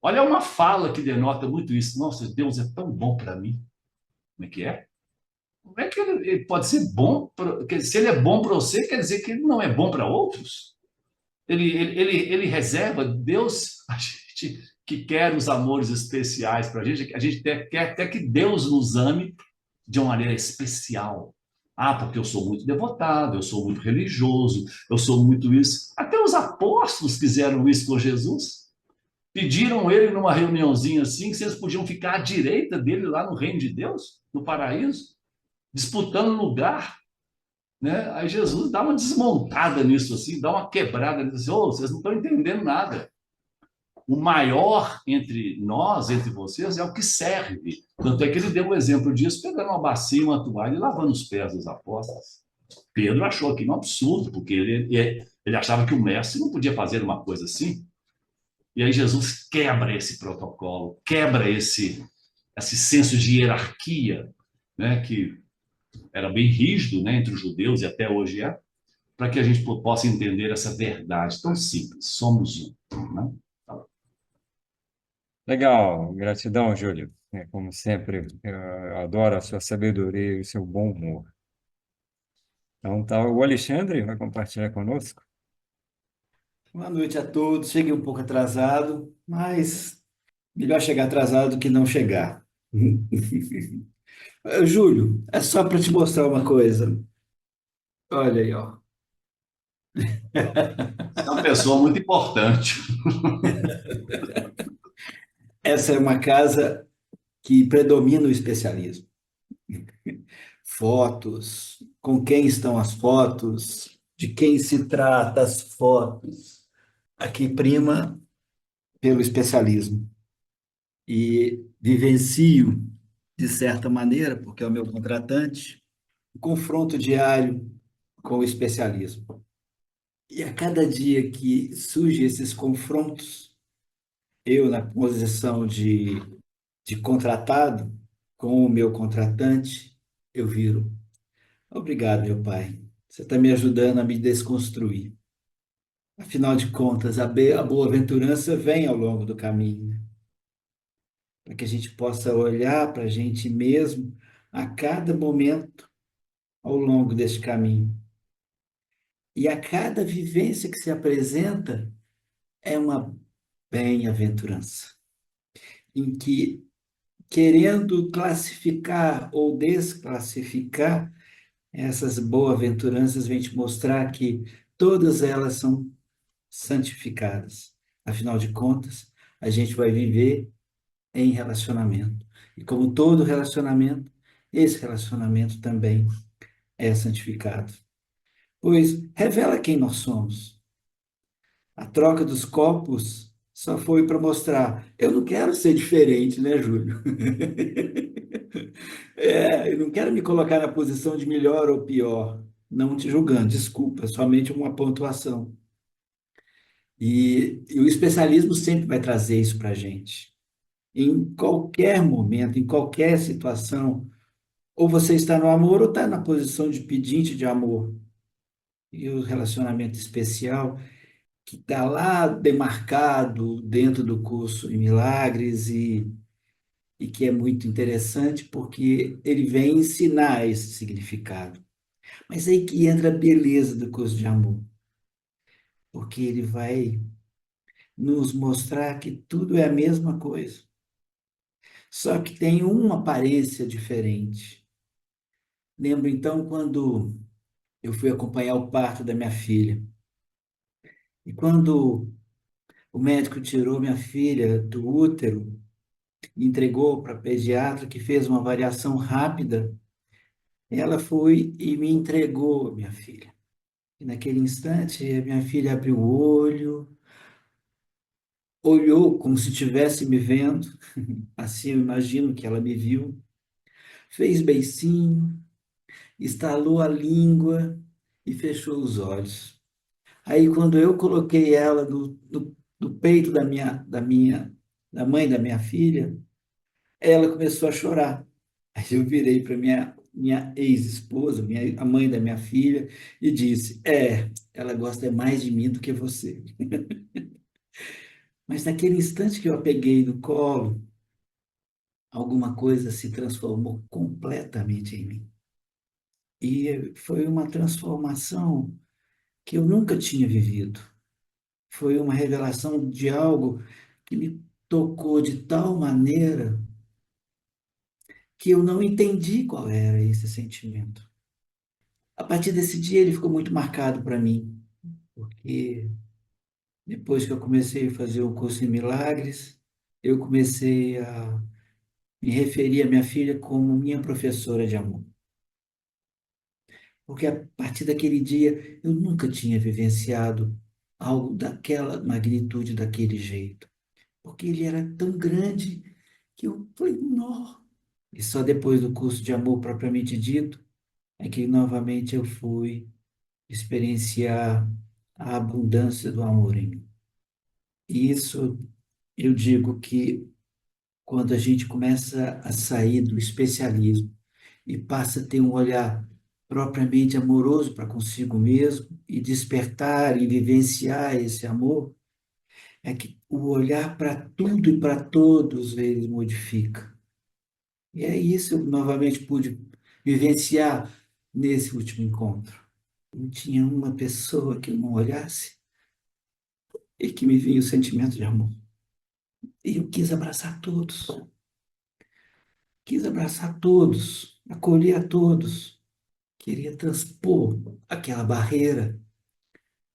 Olha uma fala que denota muito isso. Nossa, Deus é tão bom para mim. Como é que é? Como é que ele pode ser bom? Se ele é bom para você, quer dizer que ele não é bom para outros? Ele reserva, Deus, a gente que quer os amores especiais para a gente quer até que Deus nos ame de uma maneira especial. Ah, porque eu sou muito devotado, eu sou muito religioso, eu sou muito isso. Até os apóstolos fizeram isso com Jesus. Pediram ele numa reuniãozinha assim, que se eles podiam ficar à direita dele lá no reino de Deus, no paraíso, disputando lugar, né? Aí Jesus dá uma desmontada nisso assim, dá uma quebrada nisso assim, oh, vocês não estão entendendo nada. O maior entre nós, entre vocês, é o que serve. Tanto é que ele deu o exemplo disso, pegando uma bacia, uma toalha e lavando os pés dos apóstolos. Pedro achou aquilo um absurdo, porque ele achava que o mestre não podia fazer uma coisa assim. E aí Jesus quebra esse protocolo, quebra esse senso de hierarquia, né, que era bem rígido, né, entre os judeus e até hoje é, para que a gente possa entender essa verdade tão simples. Somos um. Né? Legal, gratidão, Júlio. Como sempre, eu adoro a sua sabedoria e o seu bom humor. Então, tá, o Alexandre vai compartilhar conosco. Boa noite a todos. Cheguei um pouco atrasado, mas melhor chegar atrasado do que não chegar. Júlio, é só para te mostrar uma coisa. Olha aí, ó. Você é uma pessoa muito importante. Essa é uma casa que predomina o especialismo. Fotos, com quem estão as fotos, de quem se trata as fotos. Aqui prima pelo especialismo. E vivencio, de certa maneira, porque é o meu contratante, o confronto diário com o especialismo. E a cada dia que surgem esses confrontos, eu, na posição de contratado, com o meu contratante, eu viro. Obrigado, meu pai. Você está me ajudando a me desconstruir. Afinal de contas, a boa-aventurança vem ao longo do caminho, né? Para que a gente possa olhar para a gente mesmo a cada momento ao longo deste caminho. E a cada vivência que se apresenta é uma bem-aventurança, em que, querendo classificar ou desclassificar, essas boas-aventuranças vêm te mostrar que todas elas são santificadas. Afinal de contas, a gente vai viver em relacionamento. E como todo relacionamento, esse relacionamento também é santificado. Pois revela quem nós somos. A troca dos copos só foi para mostrar. Eu não quero ser diferente, né, Júlio? Eu não quero me colocar na posição de melhor ou pior. Não te julgando, desculpa, somente uma pontuação. E o especialismo sempre vai trazer isso para a gente. Em qualquer momento, em qualquer situação, ou você está no amor ou está na posição de pedinte de amor. E o relacionamento especial que está lá demarcado dentro do curso em Milagres e que é muito interessante porque ele vem ensinar esse significado. Mas aí que entra a beleza do curso de amor, porque ele vai nos mostrar que tudo é a mesma coisa, só que tem uma aparência diferente. Lembro então quando eu fui acompanhar o parto da minha filha, e quando o médico tirou minha filha do útero, entregou para a pediatra que fez uma avaliação rápida, ela foi e me entregou minha filha. E naquele instante, a minha filha abriu o olho, olhou como se estivesse me vendo, assim eu imagino que ela me viu, fez beicinho, estalou a língua e fechou os olhos. Aí, quando eu coloquei ela no peito da mãe da minha filha, ela começou a chorar. Aí eu virei para minha ex-esposa, a mãe da minha filha, e disse: ela gosta mais de mim do que você. Mas naquele instante que eu a peguei no colo, alguma coisa se transformou completamente em mim. E foi uma transformação que eu nunca tinha vivido. Foi uma revelação de algo que me tocou de tal maneira que eu não entendi qual era esse sentimento. A partir desse dia ele ficou muito marcado para mim, porque depois que eu comecei a fazer o curso em Milagres, eu comecei a me referir à minha filha como minha professora de amor. Porque a partir daquele dia eu nunca tinha vivenciado algo daquela magnitude, daquele jeito. Porque ele era tão grande que eu falei, não. E só depois do curso de amor propriamente dito é que novamente eu fui experienciar a abundância do amor em mim. E isso eu digo que quando a gente começa a sair do especialismo e passa a ter um olhar propriamente amoroso para consigo mesmo e despertar e vivenciar esse amor, é que o olhar para tudo e para todos ele modifica. E é isso eu novamente pude vivenciar nesse último encontro. Não tinha uma pessoa que eu não olhasse e que me vinha o sentimento de amor. E eu quis abraçar todos, acolher a todos, queria transpor aquela barreira,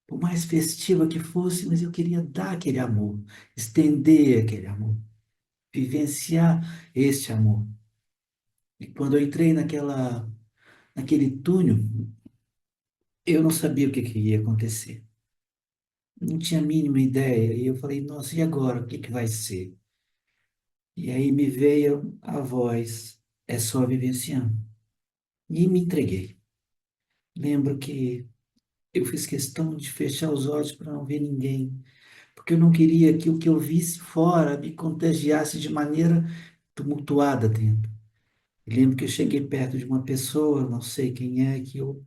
por mais festiva que fosse, mas eu queria dar aquele amor, estender aquele amor, vivenciar este amor. E quando eu entrei naquele túnel, eu não sabia o que ia acontecer. Não tinha a mínima ideia. E eu falei, nossa, e agora? O que vai ser? E aí me veio a voz, é só vivenciando. E me entreguei. Lembro que eu fiz questão de fechar os olhos para não ver ninguém, porque eu não queria que o que eu visse fora me contagiasse de maneira tumultuada dentro. Eu lembro que eu cheguei perto de uma pessoa, não sei quem é, que eu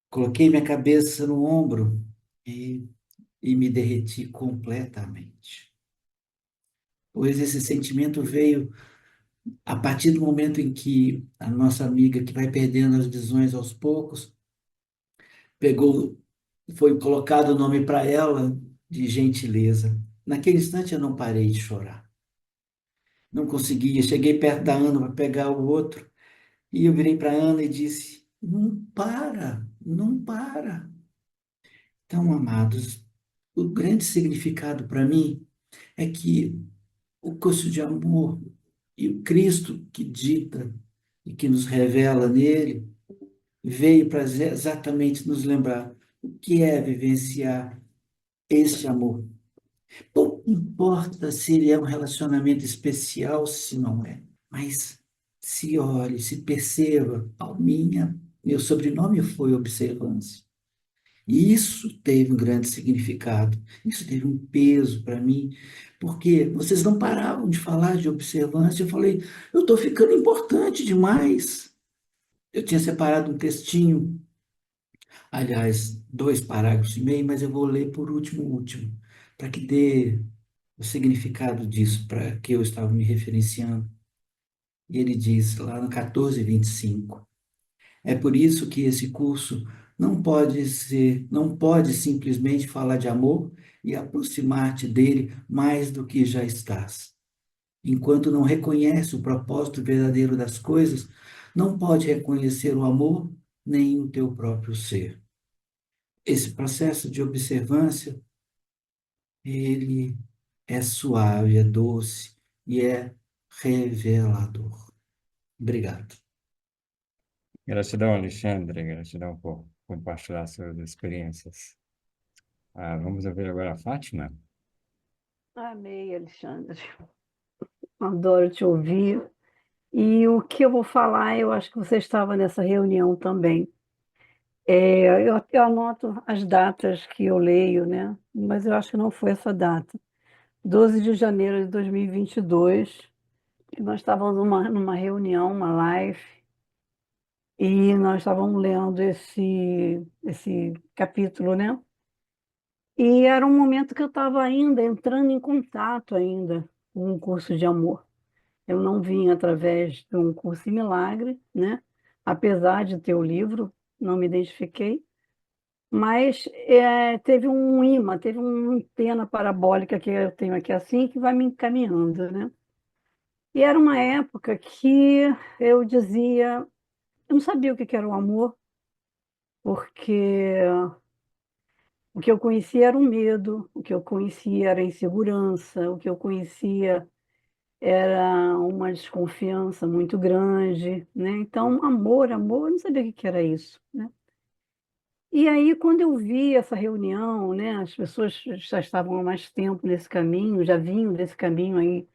coloquei minha cabeça no ombro e, e me derreti completamente. Pois esse sentimento veio a partir do momento em que a nossa amiga, que vai perdendo as visões aos poucos, pegou, foi colocado o nome para ela de gentileza. Naquele instante eu não parei de chorar. Não conseguia. Cheguei perto da Ana para pegar o outro e eu virei para a Ana e disse: não para, não para. Então, amados, o grande significado para mim é que o curso de amor e o Cristo que dita e que nos revela nele veio para exatamente nos lembrar o que é vivenciar este amor. Pouco importa se ele é um relacionamento especial, se não é, mas se olhe, se perceba, meu sobrenome foi observância. E isso teve um grande significado, isso teve um peso para mim, porque vocês não paravam de falar de observância. Eu falei, eu estou ficando importante demais. Eu tinha separado um textinho, aliás, 2 parágrafos e meio, mas eu vou ler por último, o último, para que dê o significado disso, para que eu estava me referenciando. E ele diz lá no 14:25. É por isso que esse curso não pode simplesmente falar de amor e aproximar-te dele mais do que já estás. Enquanto não reconhece o propósito verdadeiro das coisas, não pode reconhecer o amor nem o teu próprio ser. Esse processo de observância, ele é suave, é doce e é revelador. Obrigado. Gratidão, Alexandre, gratidão por compartilhar suas experiências. Vamos ouvir agora a Fátima. Amei, Alexandre. Adoro te ouvir. E o que eu vou falar, eu acho que você estava nessa reunião também. Eu anoto as datas que eu leio, né? Mas eu acho que não foi essa data. 12 de janeiro de 2022, que nós estávamos numa reunião, uma live, e nós estávamos lendo esse capítulo, né? E era um momento que eu estava ainda entrando em contato ainda com um curso de amor. Eu não vim através de um curso em milagre, né? Apesar de ter o livro, não me identifiquei, mas teve um imã, teve uma antena parabólica que eu tenho aqui assim, que vai me encaminhando, né? E era uma época que eu dizia, eu não sabia o que que era o amor, porque o que eu conhecia era o medo, o que eu conhecia era a insegurança, o que eu conhecia era uma desconfiança muito grande, né? Então, amor, eu não sabia o que que era isso, né? E aí, quando eu vi essa reunião, né, as pessoas já estavam há mais tempo nesse caminho, já vinham desse caminho aí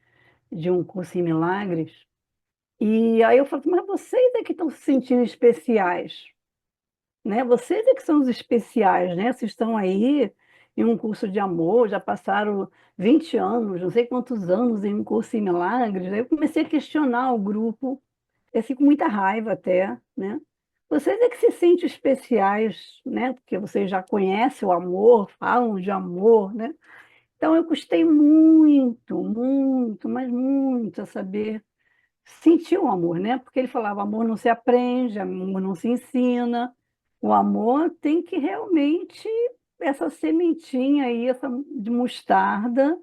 de um curso em milagres, e aí eu falei, mas vocês é que estão se sentindo especiais, né? Vocês é que são os especiais, né? Vocês estão aí em um curso de amor, já passaram 20 anos, não sei quantos anos em um curso em milagres. Aí eu comecei a questionar o grupo, eu fico com muita raiva até, né? Vocês é que se sentem especiais, né? Porque vocês já conhecem o amor, falam de amor, né? Então eu custei muito, muito, mas muito a saber sentir o amor, né? Porque ele falava, amor não se aprende, amor não se ensina. O amor tem que realmente, essa sementinha aí, essa de mostarda,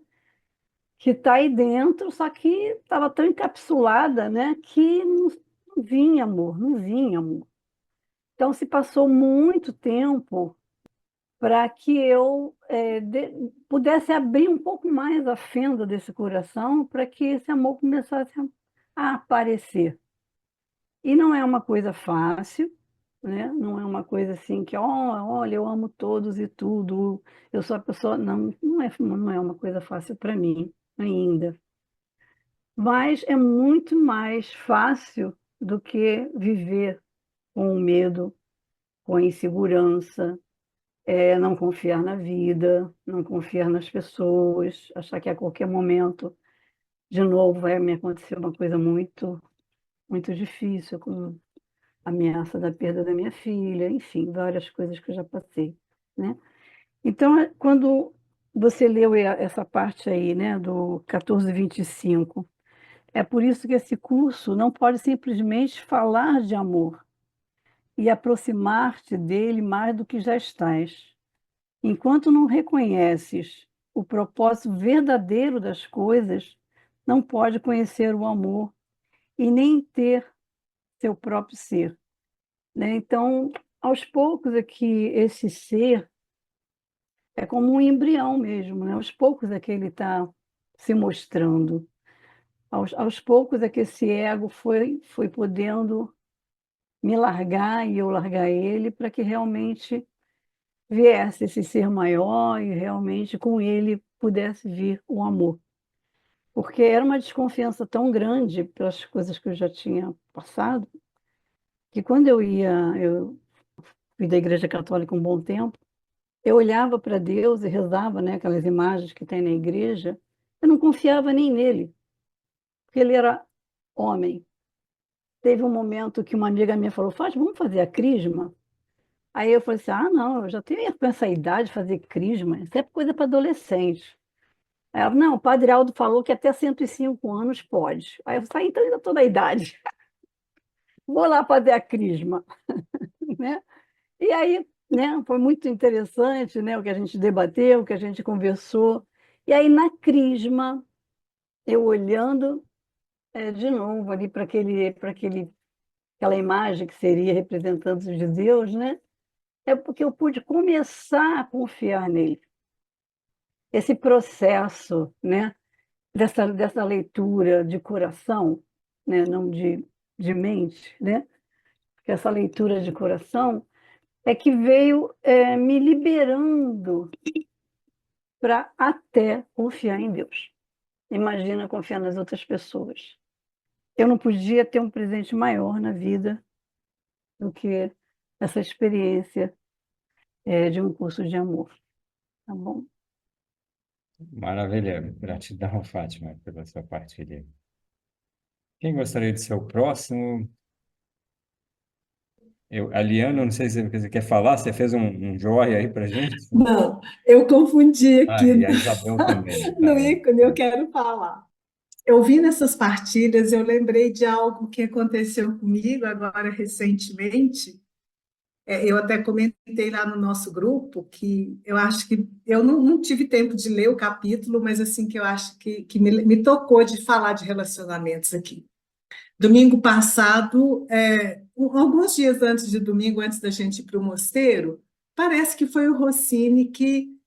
que está aí dentro, só que estava tão encapsulada, né? Que não vinha amor, não vinha amor. Então se passou muito tempo para que eu pudesse abrir um pouco mais a fenda desse coração, para que esse amor começasse a aparecer. E não é uma coisa fácil, né? Não é uma coisa assim que, olha, eu amo todos e tudo, eu sou a pessoa. Não, não é uma coisa fácil para mim ainda. Mas é muito mais fácil do que viver com o medo, com a insegurança, não confiar na vida, não confiar nas pessoas, achar que a qualquer momento, de novo, vai me acontecer uma coisa muito, muito difícil, com ameaça da perda da minha filha, enfim, várias coisas que eu já passei, né? Então, quando você leu essa parte aí, né, do 1425, é por isso que esse curso não pode simplesmente falar de amor e aproximar-te dele mais do que já estás. Enquanto não reconheces o propósito verdadeiro das coisas, não pode conhecer o amor e nem ter seu próprio ser, né? Então, aos poucos é que esse ser é como um embrião mesmo, né? Aos poucos é que ele está se mostrando. Aos poucos é que esse ego foi podendo me largar e eu largar ele para que realmente viesse esse ser maior e realmente com ele pudesse vir o amor. Porque era uma desconfiança tão grande pelas coisas que eu já tinha passado, que quando eu fui da Igreja Católica um bom tempo, eu olhava para Deus e rezava, né, aquelas imagens que tem na igreja, eu não confiava nem nele, porque ele era homem. Teve um momento que uma amiga minha falou, vamos fazer a crisma? Aí eu falei assim, não, eu já tenho com essa idade de fazer crisma, isso é coisa para adolescente. Aí ela, não, o Padre Aldo falou que até 105 anos pode. Aí eu falei, então ainda estou na idade, vou lá fazer a crisma, né? E aí, né, foi muito interessante, né, o que a gente debateu, o que a gente conversou. E aí, na crisma, eu olhando de novo ali aquela imagem que seria representante de Deus, né? É porque eu pude começar a confiar nele. Esse processo, né, dessa leitura de coração, né, não de mente, né? Porque essa leitura de coração é que veio me liberando para até confiar em Deus. Imagina confiar nas outras pessoas. Eu não podia ter um presente maior na vida do que essa experiência de um curso de amor, tá bom? Maravilha. Gratidão, Fátima, pela sua partilha. Quem gostaria de ser o próximo? A Liana, não sei se você quer falar, você fez um joia aí para gente? Não, eu confundi Ah, aqui. e a Isabel também. Tá No bem. ícone, eu quero falar. Eu vi nessas partilhas, eu lembrei de algo que aconteceu comigo agora recentemente. Eu até comentei lá no nosso grupo que eu acho que eu não tive tempo de ler o capítulo, mas assim que eu acho que me tocou de falar de relacionamentos aqui. Domingo passado, alguns dias antes de domingo, antes da gente ir para o mosteiro, parece que foi o Rossini que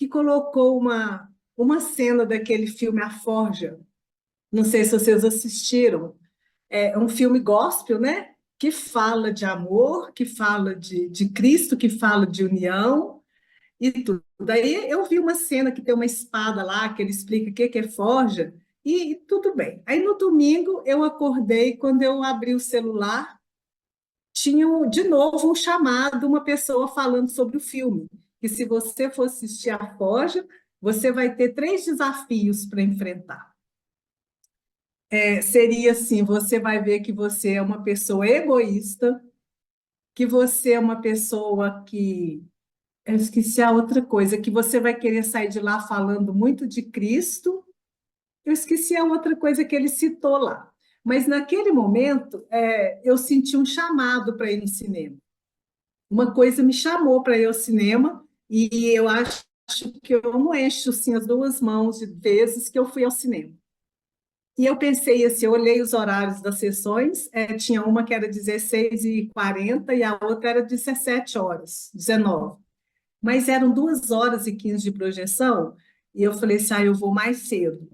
colocou uma cena daquele filme A Forja. Não sei se vocês assistiram. É um filme gospel, né? Que fala de amor, que fala de Cristo, que fala de união e tudo. Daí eu vi uma cena que tem uma espada lá, que ele explica o que é forja, e tudo bem. Aí no domingo eu acordei, quando eu abri o celular, tinha de novo um chamado, uma pessoa falando sobre o filme, que se você for assistir a Forja, você vai ter 3 desafios para enfrentar. Seria assim, você vai ver que você é uma pessoa egoísta, que você é uma pessoa que... Eu esqueci a outra coisa, que você vai querer sair de lá falando muito de Cristo. Eu esqueci a outra coisa que ele citou lá. Mas naquele momento, eu senti um chamado para ir no cinema. Uma coisa me chamou para ir ao cinema e eu acho que eu não encho assim, as 2 mãos de vezes que eu fui ao cinema. E eu pensei assim, eu olhei os horários das sessões, tinha uma que era 16h40 e a outra era 17 horas, 19. Mas eram 2h15 de projeção e eu falei assim, eu vou mais cedo.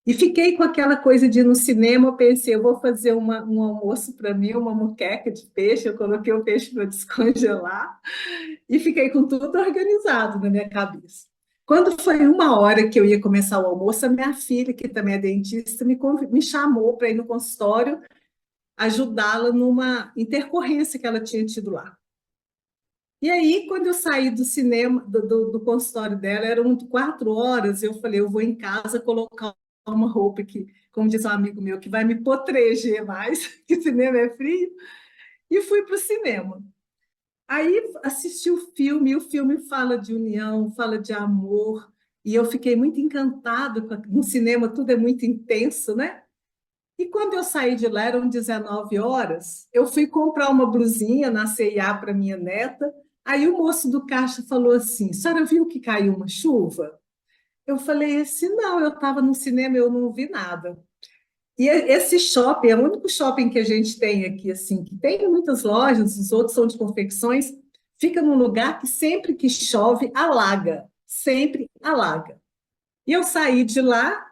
E fiquei com aquela coisa de ir no cinema, eu pensei, eu vou fazer um almoço para mim, uma moqueca de peixe, eu coloquei o peixe para descongelar e fiquei com tudo organizado na minha cabeça. Quando foi 1 hora que eu ia começar o almoço, a minha filha, que também é dentista, me chamou para ir no consultório ajudá-la numa intercorrência que ela tinha tido lá. E aí, quando eu saí do cinema, do consultório dela, eram 4 horas, eu falei, eu vou em casa colocar uma roupa que, como diz um amigo meu, que vai me proteger mais, que o cinema é frio, e fui para o cinema. Aí assisti o filme, e o filme fala de união, fala de amor, e eu fiquei muito encantado. No cinema tudo é muito intenso, né? E quando eu saí de lá, eram 19 horas, eu fui comprar uma blusinha na C&A para minha neta, aí o moço do caixa falou assim, a senhora viu que caiu uma chuva? Eu falei assim, não, eu estava no cinema, eu não vi nada. E esse shopping é o único shopping que a gente tem aqui, assim, que tem muitas lojas, os outros são de confecções, fica num lugar que sempre que chove, alaga, sempre alaga. E eu saí de lá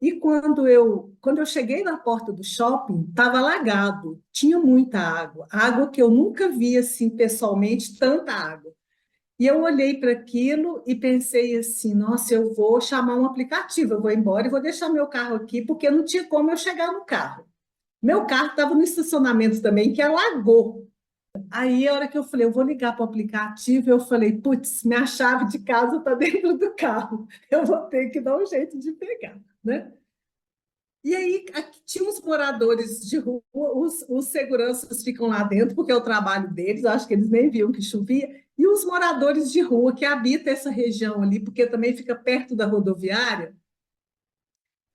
e quando eu cheguei na porta do shopping, estava alagado, tinha muita água, água que eu nunca vi assim pessoalmente, tanta água. E eu olhei para aquilo e pensei assim, nossa, eu vou chamar um aplicativo, eu vou embora e vou deixar meu carro aqui, porque não tinha como eu chegar no carro. Meu carro estava no estacionamento também, que alagou. Aí, a hora que eu falei, eu vou ligar para o aplicativo, eu falei, putz, minha chave de casa está dentro do carro, eu vou ter que dar um jeito de pegar, né? E aí, aqui tinha uns moradores de rua, os seguranças ficam lá dentro, porque é o trabalho deles, acho que eles nem viam que chovia, e os moradores de rua que habitam essa região ali, porque também fica perto da rodoviária,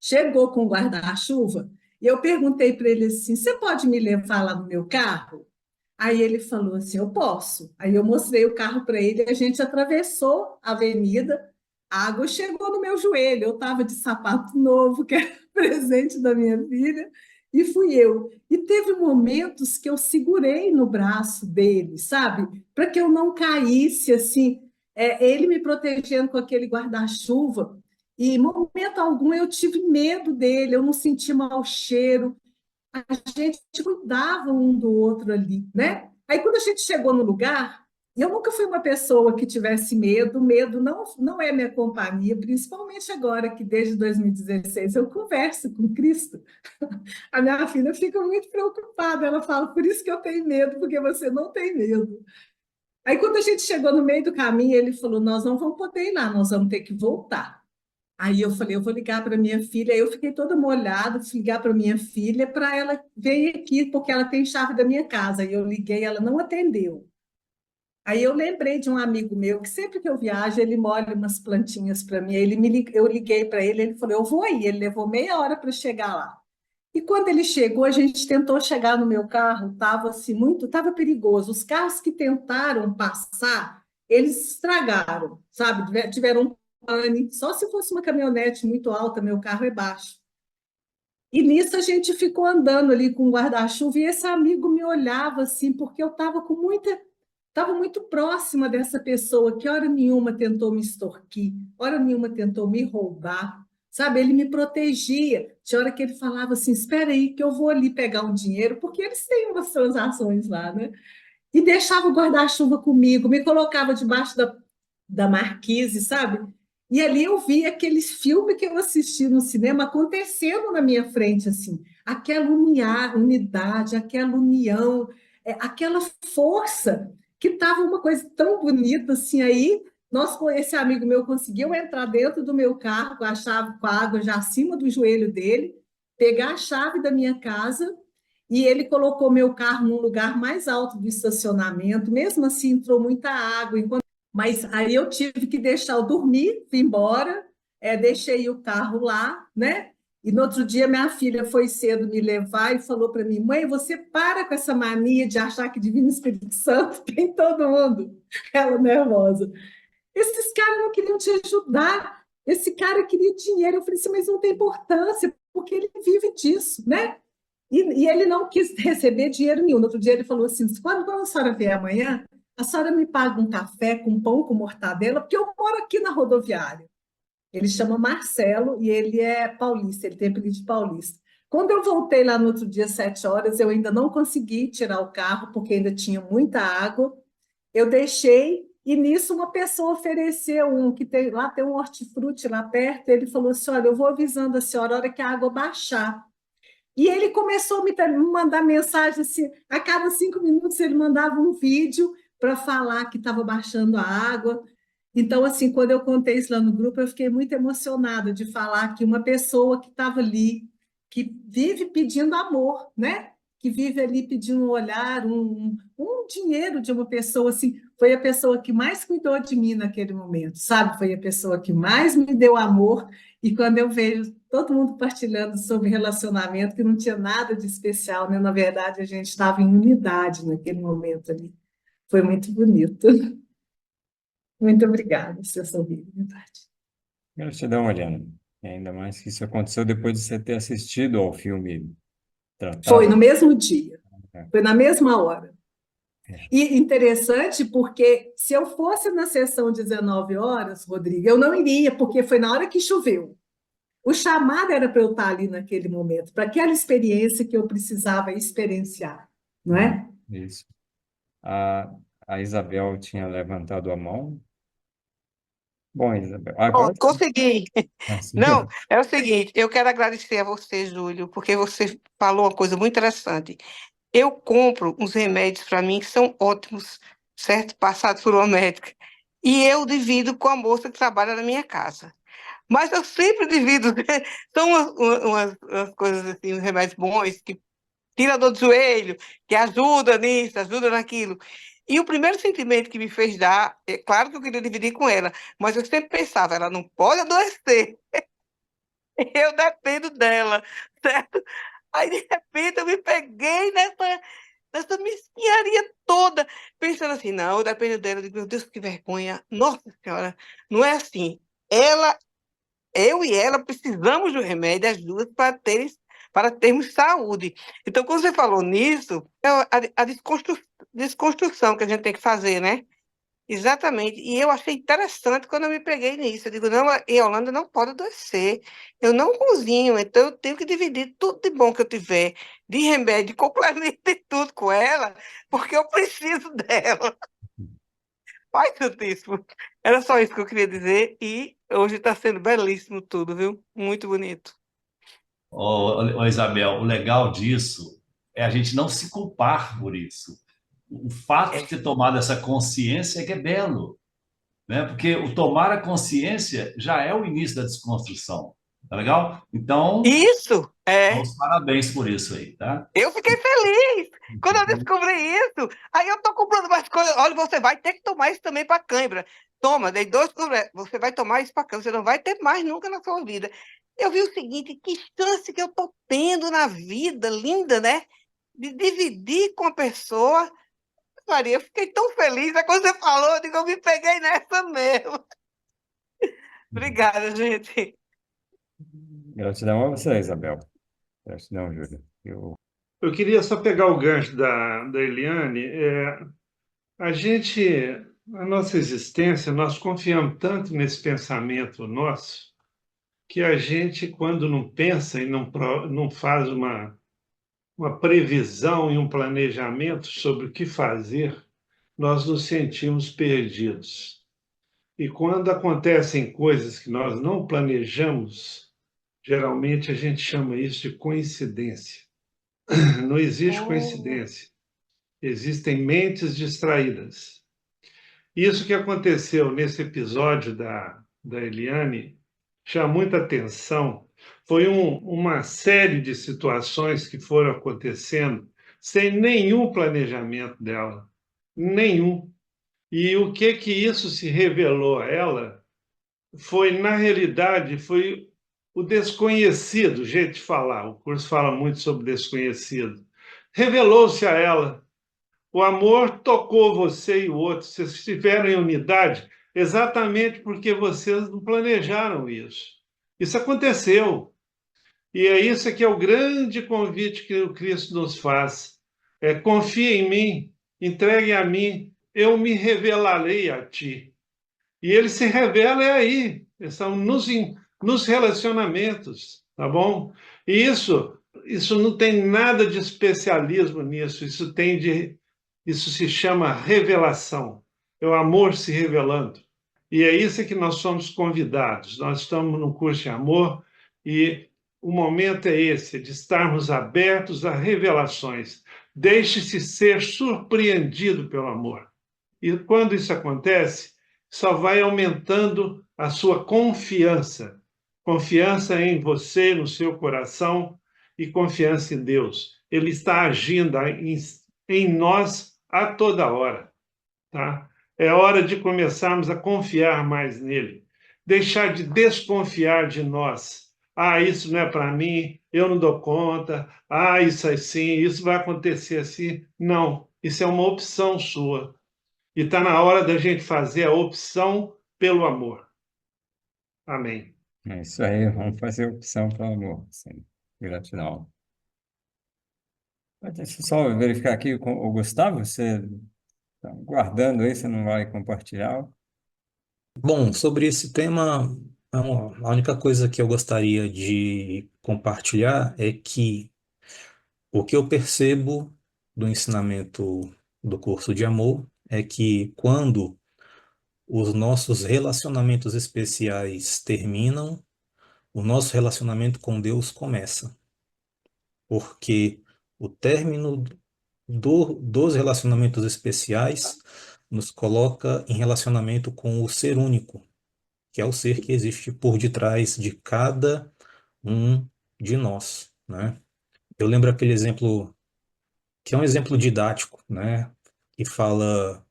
chegou com o guarda-chuva, e eu perguntei para ele assim, você pode me levar lá no meu carro? Aí ele falou assim, eu posso. Aí eu mostrei o carro para ele, a gente atravessou a avenida, a água chegou no meu joelho, eu estava de sapato novo, que era presente da minha filha, e fui eu. E teve momentos que eu segurei no braço dele, sabe? Para que eu não caísse, assim, ele me protegendo com aquele guarda-chuva, e em momento algum eu tive medo dele, eu não senti mau cheiro, a gente cuidava um do outro ali, né? Aí quando a gente chegou no lugar, eu nunca fui uma pessoa que tivesse medo, medo não é minha companhia, principalmente agora que desde 2016 eu converso com Cristo. A minha filha fica muito preocupada, ela fala, por isso que eu tenho medo, porque você não tem medo. Aí quando a gente chegou no meio do caminho, ele falou, nós não vamos poder ir lá, nós vamos ter que voltar. Aí eu falei, eu vou ligar para minha filha. Aí eu fiquei toda molhada, fui ligar para minha filha para ela vir aqui, porque ela tem chave da minha casa. Aí eu liguei, ela não atendeu. Aí eu lembrei de um amigo meu, que sempre que eu viajo, ele molha umas plantinhas para mim. Aí eu liguei para ele, ele falou, eu vou aí. Ele levou meia hora para chegar lá. E quando ele chegou, a gente tentou chegar no meu carro, estava assim, estava perigoso. Os carros que tentaram passar, eles estragaram, sabe? Tiveram pane, só se fosse uma caminhonete muito alta, meu carro é baixo. E nisso a gente ficou andando ali com o guarda-chuva e esse amigo me olhava assim, porque eu estava muito próxima dessa pessoa que hora nenhuma tentou me extorquir, hora nenhuma tentou me roubar, sabe? Ele me protegia. Tinha hora que ele falava assim, espera aí que eu vou ali pegar um dinheiro, porque eles têm umas transações lá, né? E deixava o guarda-chuva comigo, me colocava debaixo da marquise, sabe? E ali eu via aqueles filmes que eu assisti no cinema acontecendo na minha frente, assim, aquela unidade, aquela união, aquela força que estava uma coisa tão bonita assim aí. Esse amigo meu conseguiu entrar dentro do meu carro com a chave, com a água já acima do joelho dele, pegar a chave da minha casa e ele colocou meu carro num lugar mais alto do estacionamento. Mesmo assim, entrou muita água. Mas aí eu tive que deixar eu dormir, fui embora, deixei o carro lá, né? E no outro dia minha filha foi cedo me levar e falou para mim, mãe, você para com essa mania de achar que Divino Espírito Santo tem em todo mundo. Ela nervosa. Esses caras não queriam te ajudar. Esse cara queria dinheiro. Eu falei assim, mas não tem importância, porque ele vive disso, né? E ele não quis receber dinheiro nenhum. No outro dia ele falou assim, quando a senhora vier amanhã, a senhora me paga um café com pão com mortadela, porque eu moro aqui na rodoviária. Ele chama Marcelo e ele é paulista, ele tem apelido de paulista. Quando eu voltei lá no outro dia, 7 horas, eu ainda não consegui tirar o carro, porque ainda tinha muita água. Eu deixei, e nisso uma pessoa ofereceu lá tem um hortifruti lá perto, ele falou assim, olha, eu vou avisando a senhora a hora que a água baixar. E ele começou a me mandar mensagem assim, a cada 5 minutos ele mandava um vídeo para falar que estava baixando a água. Então, assim, quando eu contei isso lá no grupo, eu fiquei muito emocionada de falar que uma pessoa que estava ali, que vive pedindo amor, né? Que vive ali pedindo um olhar, um dinheiro de uma pessoa, assim, foi a pessoa que mais cuidou de mim naquele momento, sabe? Foi a pessoa que mais me deu amor. E quando eu vejo todo mundo partilhando sobre relacionamento, que não tinha nada de especial, né? Na verdade, a gente estava em unidade naquele momento ali. Foi muito bonito. Muito obrigada, seu solidariedade. Gratidão, Mariana. E ainda mais que isso aconteceu depois de você ter assistido ao filme Foi tratado. no mesmo dia, É, foi na mesma hora. é. E interessante porque se eu fosse na sessão 19 horas, Rodrigo, eu não iria, porque foi na hora que choveu. O chamado era para eu estar ali naquele momento, para aquela experiência que eu precisava experienciar, não é? Isso. A, a Isabel tinha levantado a mão. Bom, Isabel, agora Pronto, consegui. assim, Não, é o seguinte, eu quero agradecer a você, Júlio, porque você falou uma coisa muito interessante. Eu compro uns remédios para mim que são ótimos, certo? Passados por uma médica. E eu divido com a moça que trabalha na minha casa. Mas eu sempre divido, né? São umas coisas assim, uns remédios bons que tira a dor do joelho, que ajuda nisso, ajuda naquilo. E o primeiro sentimento que me fez dar, é claro que eu queria dividir com ela, mas eu sempre pensava, ela não pode adoecer, eu dependo dela, certo? Aí, de repente, eu me peguei nessa mesquinharia toda, pensando assim, não, eu dependo dela. Eu digo, meu Deus, que vergonha. Nossa Senhora, não é assim. Ela, eu e ela precisamos do remédio, as duas, para termos saúde. Então, quando você falou nisso, é a desconstrução que a gente tem que fazer, né? Exatamente. E eu achei interessante quando eu me peguei nisso. Eu digo, não, a Yolanda não pode adoecer. Eu não cozinho, então eu tenho que dividir tudo de bom que eu tiver, de remédio, de complemento, de tudo com ela, porque eu preciso dela. Pai Santíssimo. Era só isso que eu queria dizer e hoje está sendo belíssimo tudo, viu? Muito bonito. Ô, Isabel, o legal disso é a gente não se culpar por isso. O fato de ter tomado essa consciência é que é belo, né? Porque o tomar a consciência já é o início da desconstrução, tá legal? Então, Isso, os parabéns por isso aí, tá? eu fiquei feliz quando eu descobri isso. Aí eu tô comprando mais coisas. Olha, você vai ter que tomar isso também para cãibra. Toma, dei 2 comprimidos. Você vai tomar isso para cãibra. Você não vai ter mais nunca na sua vida. Eu vi o seguinte, que chance que eu tô tendo na vida, linda, né? De dividir com a pessoa. Maria, eu fiquei tão feliz. É quando você falou, eu digo, eu me peguei nessa mesmo. Obrigada, gente. gratidão a você, Isabel. Acho não, Júlio. Eu queria só pegar o gancho da Eliane. A nossa existência, nós confiamos tanto nesse pensamento nosso, que a gente, quando não pensa e não faz uma previsão e um planejamento sobre o que fazer, nós nos sentimos perdidos. E quando acontecem coisas que nós não planejamos, geralmente a gente chama isso de coincidência. Não existe coincidência. Existem mentes distraídas. Isso que aconteceu nesse episódio da Eliane chama muita atenção. Foi uma série de situações que foram acontecendo sem nenhum planejamento dela. Nenhum. E o que isso se revelou a ela foi, na realidade, foi o desconhecido, jeito de falar. O curso fala muito sobre desconhecido. Revelou-se a ela. O amor tocou você e o outro. Vocês estiveram em unidade exatamente porque vocês não planejaram isso. Isso aconteceu. E é isso que é o grande convite que o Cristo nos faz. Confia em mim, entregue a mim, eu me revelarei a ti. E ele se revela aí, são nos relacionamentos, tá bom? E isso não tem nada de especialismo nisso, isso se chama revelação, é o amor se revelando. E é isso que nós somos convidados. Nós estamos no curso de amor e o momento é esse, de estarmos abertos a revelações. Deixe-se ser surpreendido pelo amor. E quando isso acontece, só vai aumentando a sua confiança. Confiança em você, no seu coração e confiança em Deus. Ele está agindo em nós a toda hora, tá? É hora de começarmos a confiar mais nele. Deixar de desconfiar de nós. Isso não é para mim, eu não dou conta. Isso é assim, isso vai acontecer assim. Não, isso é uma opção sua. E está na hora da gente fazer a opção pelo amor. Amém. É isso aí, vamos fazer opção pelo amor. Sim. Gratidão. Deixa eu só verificar aqui com o Gustavo, você está guardando aí, você não vai compartilhar? Bom, sobre esse tema, a única coisa que eu gostaria de compartilhar é que o que eu percebo do ensinamento do curso de amor é que quando os nossos relacionamentos especiais terminam, o nosso relacionamento com Deus começa. Porque o término dos relacionamentos especiais nos coloca em relacionamento com o ser único, que é o ser que existe por detrás de cada um de nós, né? Eu lembro aquele exemplo, que é um exemplo didático, né? Que fala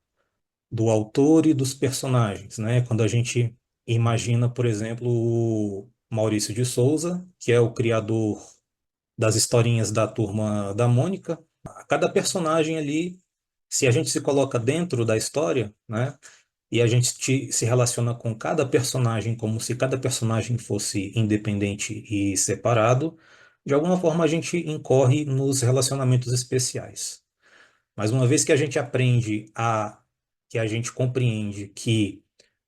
do autor e dos personagens, né? Quando a gente imagina, por exemplo, o Maurício de Souza, que é o criador das historinhas da Turma da Mônica, cada personagem ali, se a gente se coloca dentro da história, né? E a gente se relaciona com cada personagem como se cada personagem fosse independente e separado, de alguma forma a gente incorre nos relacionamentos especiais. Mas uma vez que a gente que a gente compreende que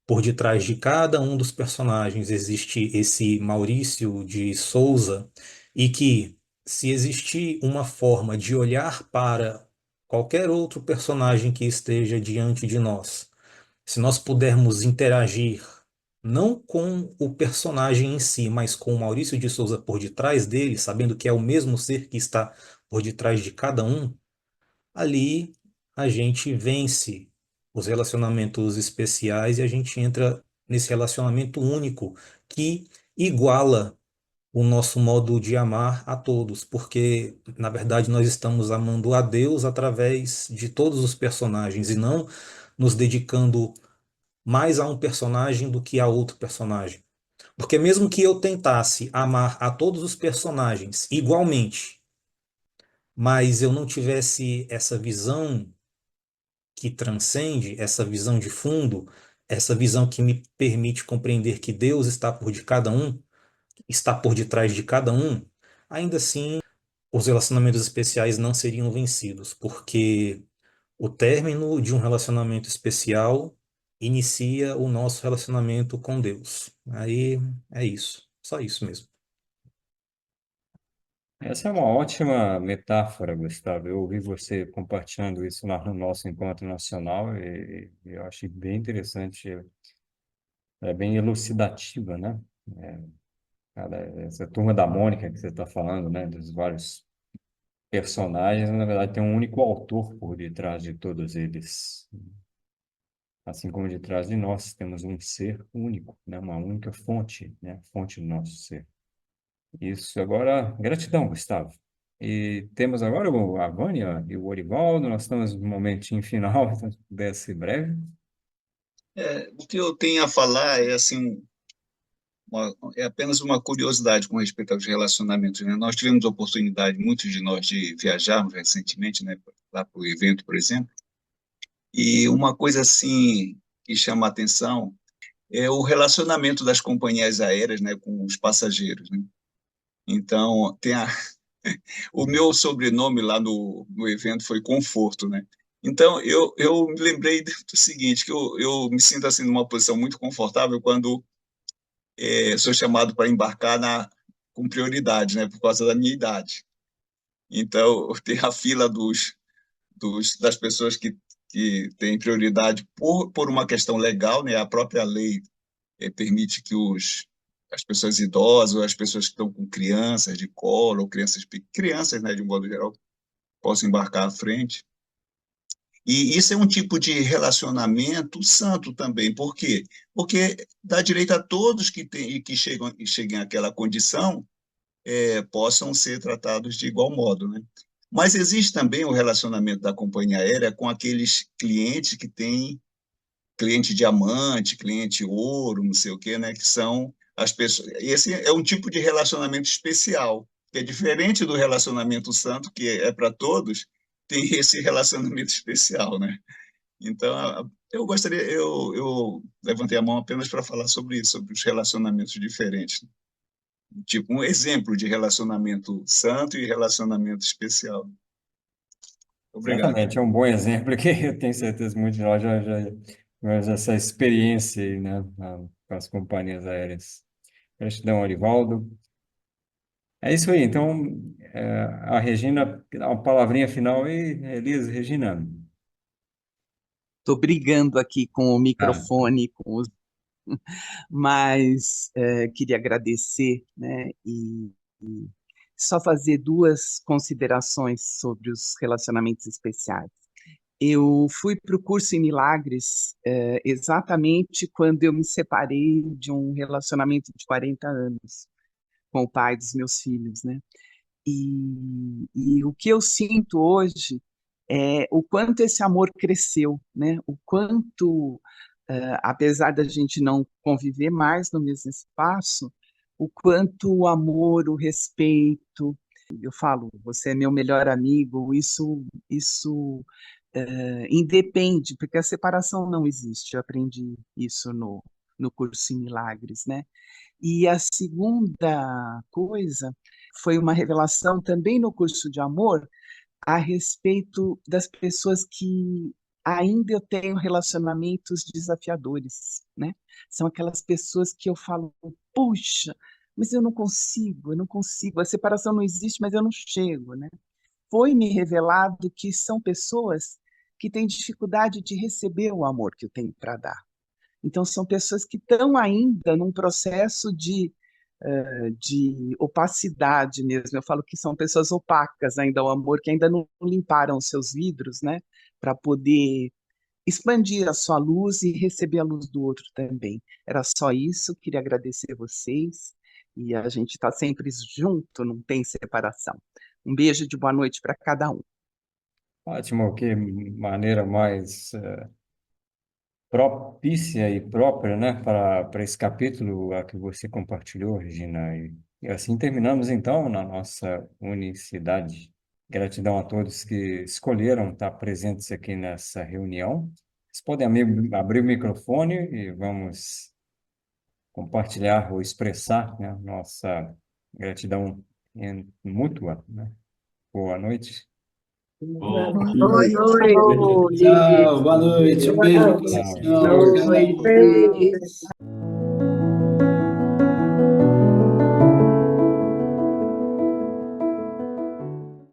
por detrás de cada um dos personagens existe esse Maurício de Souza e que se existir uma forma de olhar para qualquer outro personagem que esteja diante de nós, se nós pudermos interagir não com o personagem em si, mas com o Maurício de Souza por detrás dele, sabendo que é o mesmo ser que está por detrás de cada um, ali a gente vence os relacionamentos especiais e a gente entra nesse relacionamento único que iguala o nosso modo de amar a todos, porque na verdade nós estamos amando a Deus através de todos os personagens e não nos dedicando mais a um personagem do que a outro personagem. Porque mesmo que eu tentasse amar a todos os personagens igualmente, mas eu não tivesse essa visão que transcende, essa visão de fundo, essa visão que me permite compreender que Deus está por detrás de cada um, ainda assim, os relacionamentos especiais não seriam vencidos, porque o término de um relacionamento especial inicia o nosso relacionamento com Deus. Aí é isso, só isso mesmo. Essa é uma ótima metáfora, Gustavo. Eu ouvi você compartilhando isso lá no nosso encontro nacional e eu achei bem interessante, é bem elucidativa, né? É, cara, essa turma da Mônica que você está falando, né? Dos vários personagens, na verdade, tem um único autor por detrás de todos eles. Assim como de trás de nós temos um ser único, né? Uma única fonte, né? Fonte do nosso ser. Isso, agora, gratidão, Gustavo. E temos agora a Vânia e o Orivaldo, nós estamos no momentinho final desse breve. O que eu tenho a falar é assim, é apenas uma curiosidade com respeito aos relacionamentos, né? Nós tivemos a oportunidade, muitos de nós, de viajarmos recentemente, né, lá para o evento, por exemplo, e uma coisa assim que chama a atenção é o relacionamento das companhias aéreas, né, com os passageiros, né? Então, o meu sobrenome lá no evento foi Conforto, né? Então, eu me lembrei do seguinte, que eu me sinto assim numa posição muito confortável quando sou chamado para embarcar com prioridade, né, por causa da minha idade. Então, tem a fila das pessoas que têm prioridade por uma questão legal, né, a própria lei permite que as pessoas idosas, ou as pessoas que estão com crianças de colo, ou crianças, né, de um modo geral, possam embarcar à frente. E isso é um tipo de relacionamento santo também. Por quê? Porque dá direito a todos que cheguem àquela condição possam ser tratados de igual modo, né? Mas existe também o relacionamento da companhia aérea com aqueles clientes que têm cliente diamante, cliente ouro, não sei o quê, né? Que são as pessoas. Esse é um tipo de relacionamento especial, que é diferente do relacionamento santo, que é para todos, tem esse relacionamento especial, né? Então, eu levantei a mão apenas para falar sobre isso, sobre os relacionamentos diferentes, né? Tipo, um exemplo de relacionamento santo e relacionamento especial. Obrigado. Exatamente, é um bom exemplo que eu tenho certeza que muitos de nós já tivemos essa experiência aí, né, com as companhias aéreas. Gratidão, Orivaldo. É isso aí, então, a Regina, dá uma palavrinha final aí, Elisa, Regina. Estou brigando aqui com o Ah, microfone, mas queria agradecer, né, e só fazer duas considerações sobre os relacionamentos especiais. Eu fui para o curso em Milagres exatamente quando eu me separei de um relacionamento de 40 anos com o pai dos meus filhos, né? E o que eu sinto hoje é o quanto esse amor cresceu, né? O quanto, apesar da gente não conviver mais no mesmo espaço, o quanto o amor, o respeito, eu falo, você é meu melhor amigo, isso independe, porque a separação não existe. Eu aprendi isso no curso em Milagres, né? E a segunda coisa foi uma revelação também no curso de amor a respeito das pessoas que ainda eu tenho relacionamentos desafiadores, né? São aquelas pessoas que eu falo, puxa, mas eu não consigo, a separação não existe, mas eu não chego, né? Foi me revelado que são pessoas que têm dificuldade de receber o amor que eu tenho para dar. Então, são pessoas que estão ainda num processo de opacidade mesmo. Eu falo que são pessoas opacas ainda ao amor, que ainda não limparam os seus vidros, né, para poder expandir a sua luz e receber a luz do outro também. Era só isso, queria agradecer vocês e a gente está sempre junto, não tem separação. Um beijo de boa noite para cada um. ótimo, que maneira mais propícia e própria, né, para esse capítulo a que você compartilhou, Regina. E assim terminamos, então, na nossa unicidade. Gratidão a todos que escolheram estar presentes aqui nessa reunião. Vocês podem abrir o microfone e vamos compartilhar ou expressar, né, nossa gratidão mútua, né? Boa noite. Boa Boa noite. Tchau, boa noite, um beijo no Tchau. coração. Boa noite.